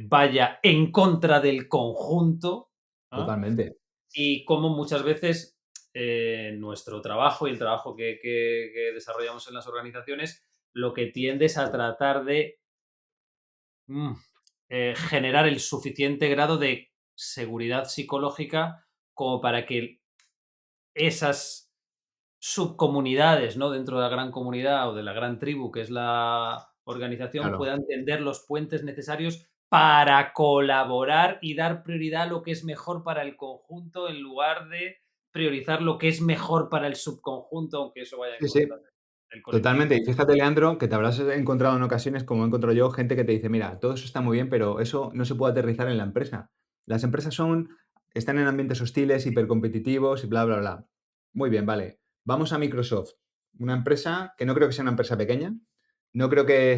vaya en contra del conjunto, ¿ah? Totalmente. Y cómo muchas veces nuestro trabajo y el trabajo que desarrollamos en las organizaciones lo que tiende es a tratar de mm, generar el suficiente grado de seguridad psicológica como para que esas subcomunidades, ¿no? Dentro de la gran comunidad o de la gran tribu que es la organización Claro. puedan tender los puentes necesarios para colaborar y dar prioridad a lo que es mejor para el conjunto en lugar de priorizar lo que es mejor para el subconjunto, aunque eso vaya en Sí, sí. contra del colectivo. Totalmente. Y fíjate, Leandro, que te habrás encontrado en ocasiones, como he encontrado yo, gente que te dice: "Mira, todo eso está muy bien, pero eso no se puede aterrizar en la empresa. Las empresas están en ambientes hostiles, hipercompetitivos y bla, bla, bla". Muy bien, vale. Vamos a Microsoft, una empresa que no creo que sea una empresa pequeña, no creo que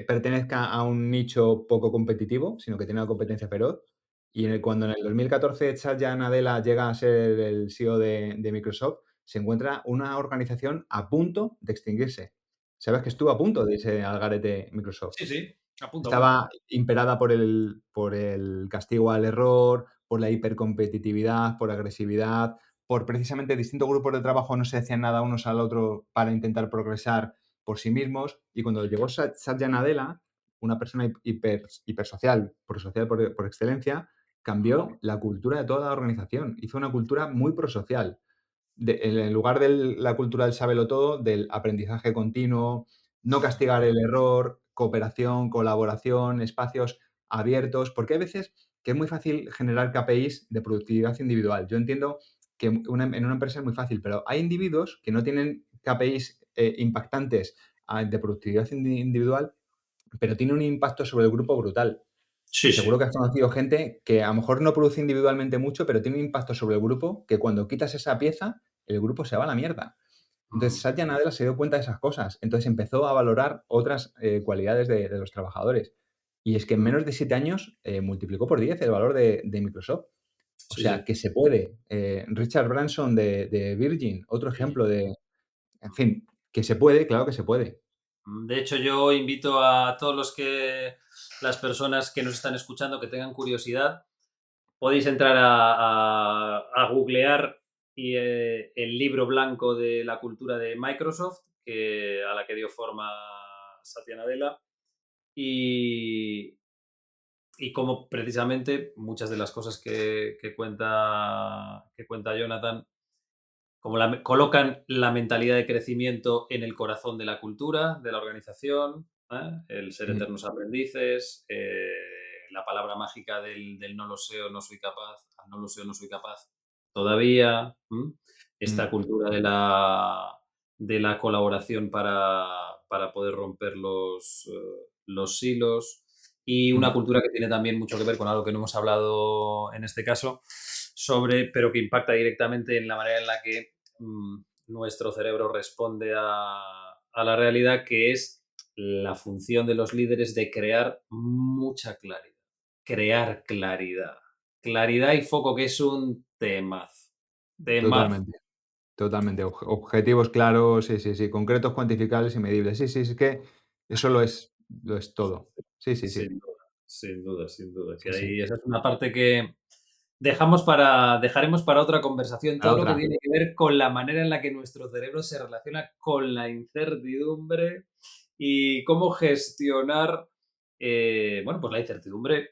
pertenezca a un nicho poco competitivo, sino que tiene una competencia feroz. Y Sí, cuando en el 2014 Satya Nadella llega a ser el CEO de Microsoft, se encuentra una organización a punto de extinguirse. ¿Sabes que estuvo a punto de irse al garete Microsoft? sí, sí, a punto, a punto. Estaba imperada por el castigo al error, por la hipercompetitividad, por agresividad, por precisamente distintos grupos de trabajo no se decían nada unos al otro para intentar progresar por sí mismos. Y cuando llegó Satya Nadella, una persona hipersocial, prosocial por excelencia, Ujú. cambió la cultura de toda la organización. Hizo una cultura muy prosocial en lugar de la cultura del sábelo todo, del aprendizaje continuo, no castigar el error, cooperación, colaboración, espacios abiertos, porque hay veces que es muy fácil generar KPIs de productividad individual. Yo entiendo que en una empresa es muy fácil, pero hay individuos que no tienen KPIs impactantes de productividad individual, pero tienen un impacto sobre el grupo brutal. Sí, Y seguro sí. que has conocido gente que a lo mejor no produce individualmente mucho, pero tiene un impacto sobre el grupo que cuando quitas esa pieza, el grupo se va a la mierda. Entonces, Ujú, Satya Nadella se dio cuenta de esas cosas. Entonces empezó a valorar otras cualidades de los trabajadores. Y es que en ujú. menos de 7 años multiplicó por 10 el valor de Microsoft. O Sí, sea, sí. que se puede. Richard Branson de Virgin, otro ejemplo en fin, que se puede, claro que se puede. De hecho, yo invito a todos las personas que nos están escuchando, que tengan curiosidad, podéis entrar a googlear el libro blanco de la cultura de Microsoft, a la que dio forma Satya Nadella, y, y cómo precisamente muchas de las cosas que cuenta Jonathan como colocan la mentalidad de crecimiento en el corazón de la cultura, de la organización, ¿eh? El ser Mm, eternos aprendices, la palabra mágica del no lo sé o no soy capaz, al no lo sé o no soy capaz todavía, esta mm, cultura de la colaboración para poder romper los silos y una mm. cultura que tiene también mucho que ver con algo que no hemos hablado en este caso, pero que impacta directamente en la manera en la que nuestro cerebro responde a la realidad, que es la función de los líderes de crear mucha claridad. Crear claridad. Claridad y foco, que es un temazo. Temazo. Totalmente. Totalmente, objetivos claros, sí, sí, sí, concretos, cuantificables y medibles. Sí, sí, es que eso lo es todo. Sí, sí, sí, Sin duda, sin duda, sin duda. Que sí, sí. ahí esa es una parte dejaremos para otra conversación Para todo lo que otra. tiene que ver con la manera en la que nuestro cerebro se relaciona con la incertidumbre y cómo gestionar, bueno, pues la incertidumbre,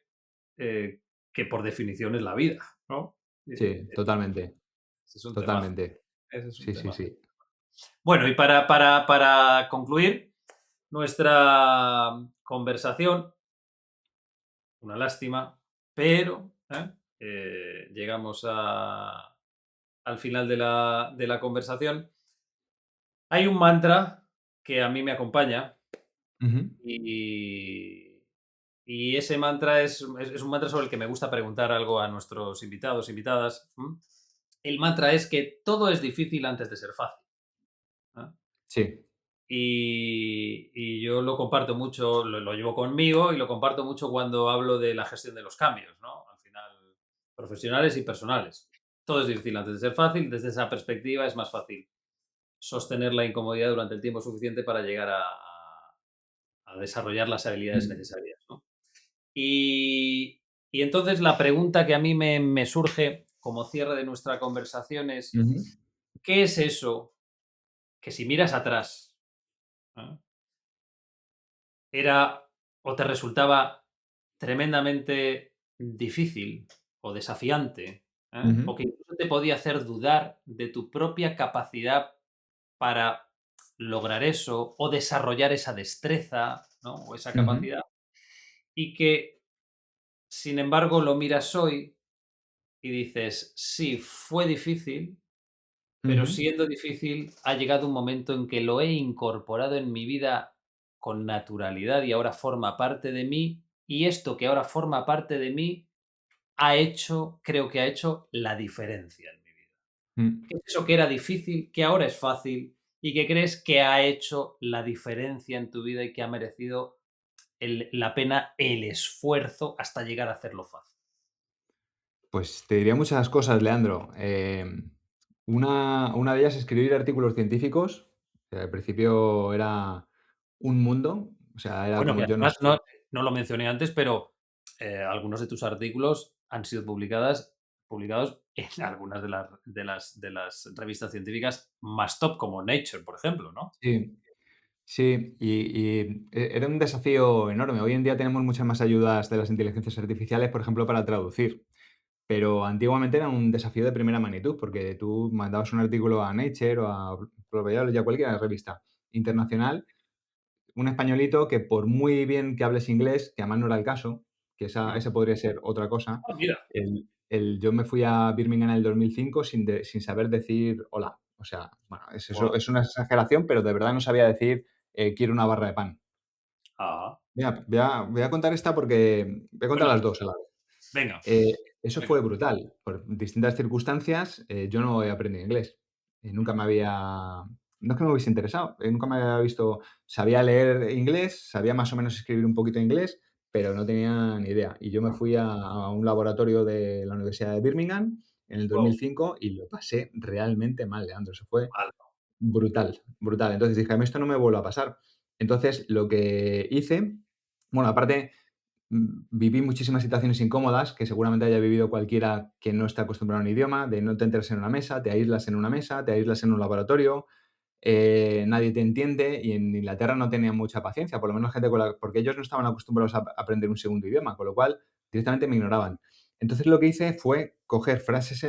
eh, que por definición es la vida, ¿no? Sí, totalmente, Ese es un temazo. totalmente. Ese es un Sí, sí, temazo. sí. Bueno, y para concluir nuestra conversación, una lástima, pero llegamos al final de la conversación. Hay un mantra que a mí me acompaña Ujú, y, y ese mantra es un mantra sobre el que me gusta preguntar algo a nuestros invitados, invitadas. ¿M? El mantra es que todo es difícil antes de ser fácil. ¿Eh? sí. Y yo lo comparto mucho, lo llevo conmigo y lo comparto mucho cuando hablo de la gestión de los cambios, ¿no? Al final, profesionales y personales. Todo es difícil antes de ser fácil, desde esa perspectiva es más fácil sostener la incomodidad durante el tiempo suficiente para llegar a desarrollar las habilidades Mm, necesarias, ¿no? Y entonces la pregunta que a mí me surge como cierre de nuestra conversación es, ujú, ¿qué es eso que si miras atrás, ¿eh? Era o te resultaba tremendamente difícil o desafiante, o ujú, que incluso te podía hacer dudar de tu propia capacidad para lograr eso o desarrollar esa destreza, ¿no? O esa ujú, capacidad, y que, sin embargo, lo miras hoy y dices: "Sí, fue difícil, pero ujú, siendo difícil, ha llegado un momento en que lo he incorporado en mi vida con naturalidad y ahora forma parte de mí, y esto que ahora forma parte de mí creo que ha hecho la diferencia en mi vida". mm. ¿Qué es eso que era difícil, que ahora es fácil y que crees que ha hecho la diferencia en tu vida y que ha merecido la pena el esfuerzo hasta llegar a hacerlo fácil? Pues te diría muchas cosas, Leandro. Una de ellas es escribir artículos científicos, que al principio era un mundo, o sea, era Bueno, como que yo no además sé. no lo mencioné antes, pero, algunos de tus artículos han sido publicados en algunas de las revistas científicas más top, como Nature, por ejemplo, ¿no? Sí, sí, era un desafío enorme. Hoy en día tenemos muchas más ayudas de las inteligencias artificiales, por ejemplo, para traducir. Pero antiguamente era un desafío de primera magnitud, porque tú mandabas un artículo a Nature o a Propeller, ya cualquier revista internacional, un españolito que por muy bien que hables inglés, que además no era el caso, que Mm. ese podría ser otra cosa, Ah, mira. yo me fui a Birmingham en el 2005 sin saber decir hola. O sea, bueno, Guau. es una exageración, pero de verdad no sabía decir, quiero una barra de pan. Ah, Mira, voy a contar esta porque voy a contar las cuéntame. 2 a la vez. Venga, Eso venga. fue brutal. Por distintas circunstancias, yo no he aprendido inglés. Nunca me Ujú. había no es que me hubiese interesado, nunca me había visto sabía leer inglés, sabía más o menos escribir un poquito inglés, pero no tenía ni idea. Y yo me fui a un laboratorio de la Universidad de Birmingham en el Guau. 2005 y lo pasé realmente mal, Leandro. Eso fue Vale. brutal, brutal. Entonces dije: "A mí esto no me vuelve a pasar". Entonces, lo que hice, bueno, aparte, viví muchísimas situaciones incómodas que seguramente haya vivido cualquiera que no está acostumbrado a un idioma, de no te enteras en una mesa, te aíslas en una mesa, te aíslas en un laboratorio, nadie te entiende y en Inglaterra no tenían mucha paciencia, por lo menos gente con la porque ellos no estaban acostumbrados a aprender un segundo idioma, con lo cual directamente me ignoraban. Entonces, lo que hice fue coger frases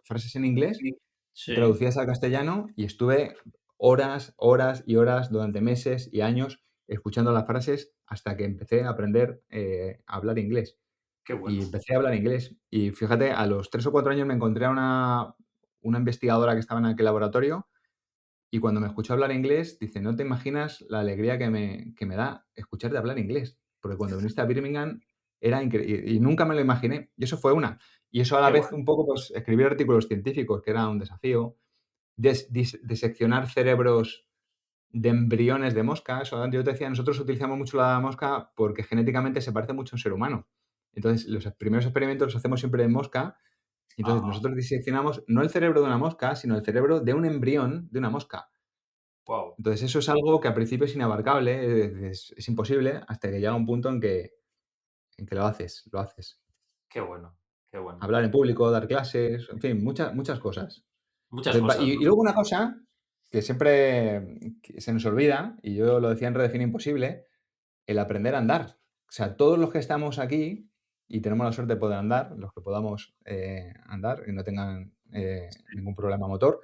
frases en inglés Sí, traducidas al castellano y estuve horas, horas y horas durante meses y años escuchando las frases hasta que empecé a aprender, a hablar inglés. qué bueno. Y empecé a hablar inglés. Y fíjate, a los 3 o 4 años me encontré a una investigadora que estaba en aquel laboratorio y cuando me escuchó hablar inglés, dice: "No te imaginas la alegría que me da escucharte hablar inglés, porque cuando viniste a Birmingham era increíble y nunca me lo imaginé". Y eso fue una. Y eso a la Qué vez bueno. un poco, pues, escribir artículos científicos, que era un desafío. Diseccionar cerebros de embriones de mosca. Eso, yo te decía, nosotros utilizamos mucho la mosca porque genéticamente se parece mucho a un ser humano. Entonces, los primeros experimentos los hacemos siempre en mosca. Y entonces, Ajá. nosotros diseccionamos no el cerebro de una mosca, sino el cerebro de un embrión de una mosca. Guau. Entonces, eso es algo que al principio es inabarcable, es imposible, hasta que llega un punto en que lo haces, lo haces. Qué bueno. qué bueno. Hablar en público, dar clases, en fin, muchas cosas. Muchas cosas, Y ¿no? luego una cosa que siempre que se nos olvida, y yo lo decía en Redefine Imposible, el aprender a andar. O sea, todos los que estamos aquí y tenemos la suerte de poder andar, los que podamos andar y no tengan ningún problema motor,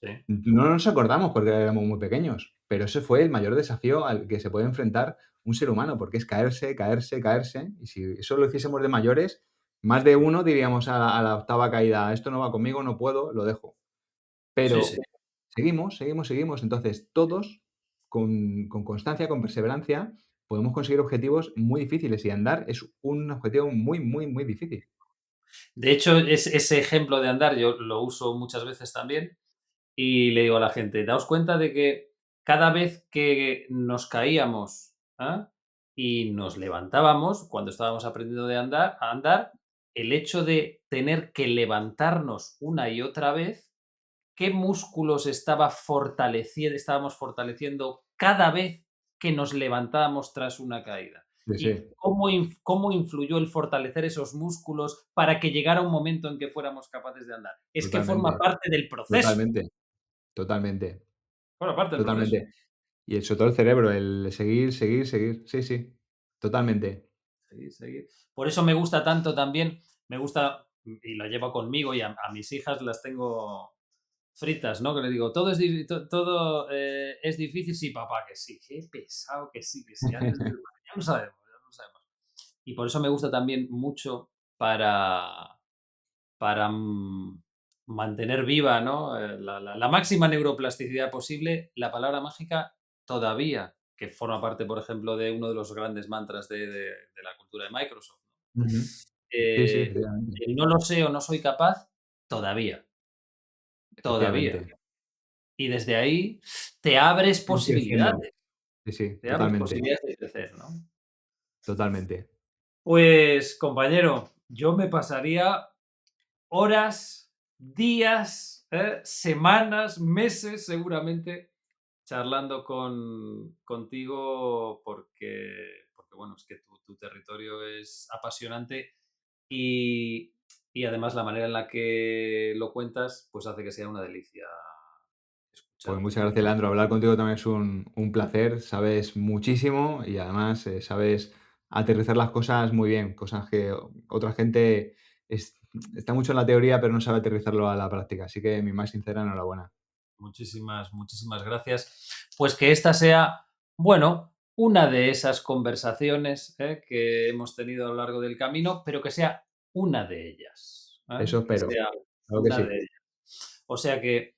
Sí, no nos acordamos porque éramos muy pequeños, pero ese fue el mayor desafío al que se puede enfrentar un ser humano, porque es caerse, caerse, caerse. Y si eso lo hiciésemos de mayores, más de uno diríamos a la octava caída, esto no va conmigo, no puedo, lo dejo. sí, sí. Pero seguimos, seguimos, seguimos. Entonces, todos, con constancia, con perseverancia, podemos conseguir objetivos muy difíciles y andar es un objetivo muy, muy, muy difícil. De hecho, ese ejemplo de andar yo lo uso muchas veces también y le digo a la gente, daos cuenta de que cada vez que nos caíamos, ¿ah? Y nos levantábamos, cuando estábamos aprendiendo a andar, el hecho de tener que levantarnos una y otra vez, ¿qué músculos estábamos fortaleciendo cada vez que nos levantábamos tras una caída? Sí, ¿Y sí, cómo influyó el fortalecer esos músculos para que llegara un momento en que fuéramos capaces de andar? Es que forma totalmente, parte del proceso, totalmente, totalmente, forma parte del proceso. totalmente. Y sobre todo el cerebro, el seguir, seguir, seguir. Sí, sí, totalmente. Seguir, seguir. Por eso me gusta tanto también, me gusta, y lo llevo conmigo y a mis hijas las tengo fritas, ¿no? Que le digo, todo es difícil, sí, papá, que sí, qué pesado, que sí, ya lo sabemos, ya lo sabemos. Y por eso me gusta también mucho para, para mantener viva, ¿no? La máxima neuroplasticidad posible, la palabra mágica todavía, que forma parte, por ejemplo, de uno de los grandes mantras de la cultura de Microsoft, ¿no? Ujú. Sí, sí, efectivamente, El no lo sé o no soy capaz, todavía, todavía. efectivamente. Y desde ahí te abres Ir creciendo. posibilidades, Sí, sí, te abres totalmente, posibilidades de crecer, ¿no? totalmente. Pues, compañero, yo me pasaría horas, días, semanas, meses, seguramente, charlando contigo porque, bueno, es que tu territorio es apasionante y, y además la manera en la que lo cuentas, pues hace que sea una delicia Pues escucharte, muchas ¿no? gracias, Leandro. Hablar contigo también es un placer. Sabes muchísimo y además sabes aterrizar las cosas muy bien, cosas que otra gente está mucho en la teoría, pero no sabe aterrizarlo a la práctica. Así que mi más sincera enhorabuena. Muchísimas, muchísimas gracias. Pues que esta sea, bueno, una de esas conversaciones que hemos tenido a lo largo del camino, pero que sea una de ellas. Eso Que espero. sea Claro que una de sí. ellas. O sea que,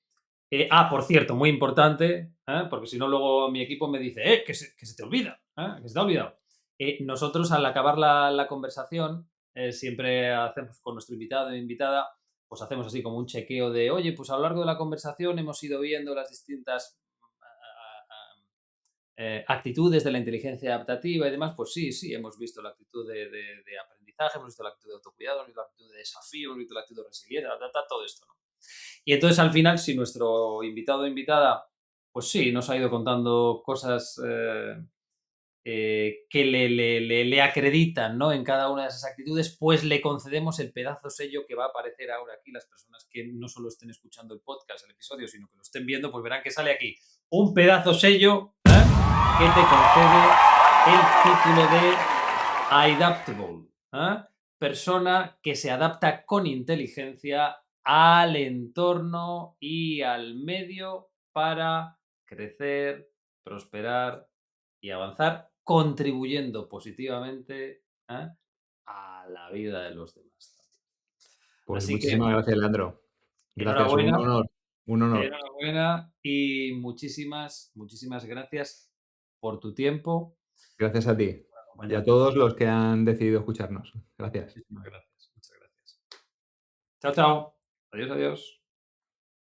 por cierto, muy importante, porque si no luego mi equipo me dice, que se te olvida, que se te ha olvidado. Nosotros al acabar la conversación, siempre hacemos con nuestro invitado o invitada, pues hacemos así como un chequeo de, oye, pues a lo largo de la conversación hemos ido viendo las distintas actitudes de la inteligencia adaptativa y demás, pues sí, sí, hemos visto la actitud de aprendizaje, hemos visto la actitud de autocuidado, hemos visto la actitud de desafío, hemos visto la actitud de resiliencia, todo esto, ¿no? Y entonces al final, si nuestro invitado o invitada, pues sí, nos ha ido contando cosas que le acreditan, ¿no? En cada una de esas actitudes, pues le concedemos el pedazo sello que va a aparecer ahora aquí. Las personas que no solo estén escuchando el podcast, el episodio, sino que lo estén viendo, pues verán que sale aquí un pedazo sello que te concede el título de Adaptable. Persona que se adapta con inteligencia al entorno y al medio para crecer, prosperar y avanzar, contribuyendo positivamente a la vida de los demás. Pues Así que muchísimas gracias, Leandro. Gracias, un enhorabuena, honor, un honor. enhorabuena y muchísimas, muchísimas gracias por tu tiempo, Gracias a ti por y a acompañarnos. todos los que han decidido escucharnos. Gracias. Muchísimas gracias. Muchas gracias. Chao, chao. Adiós, adiós.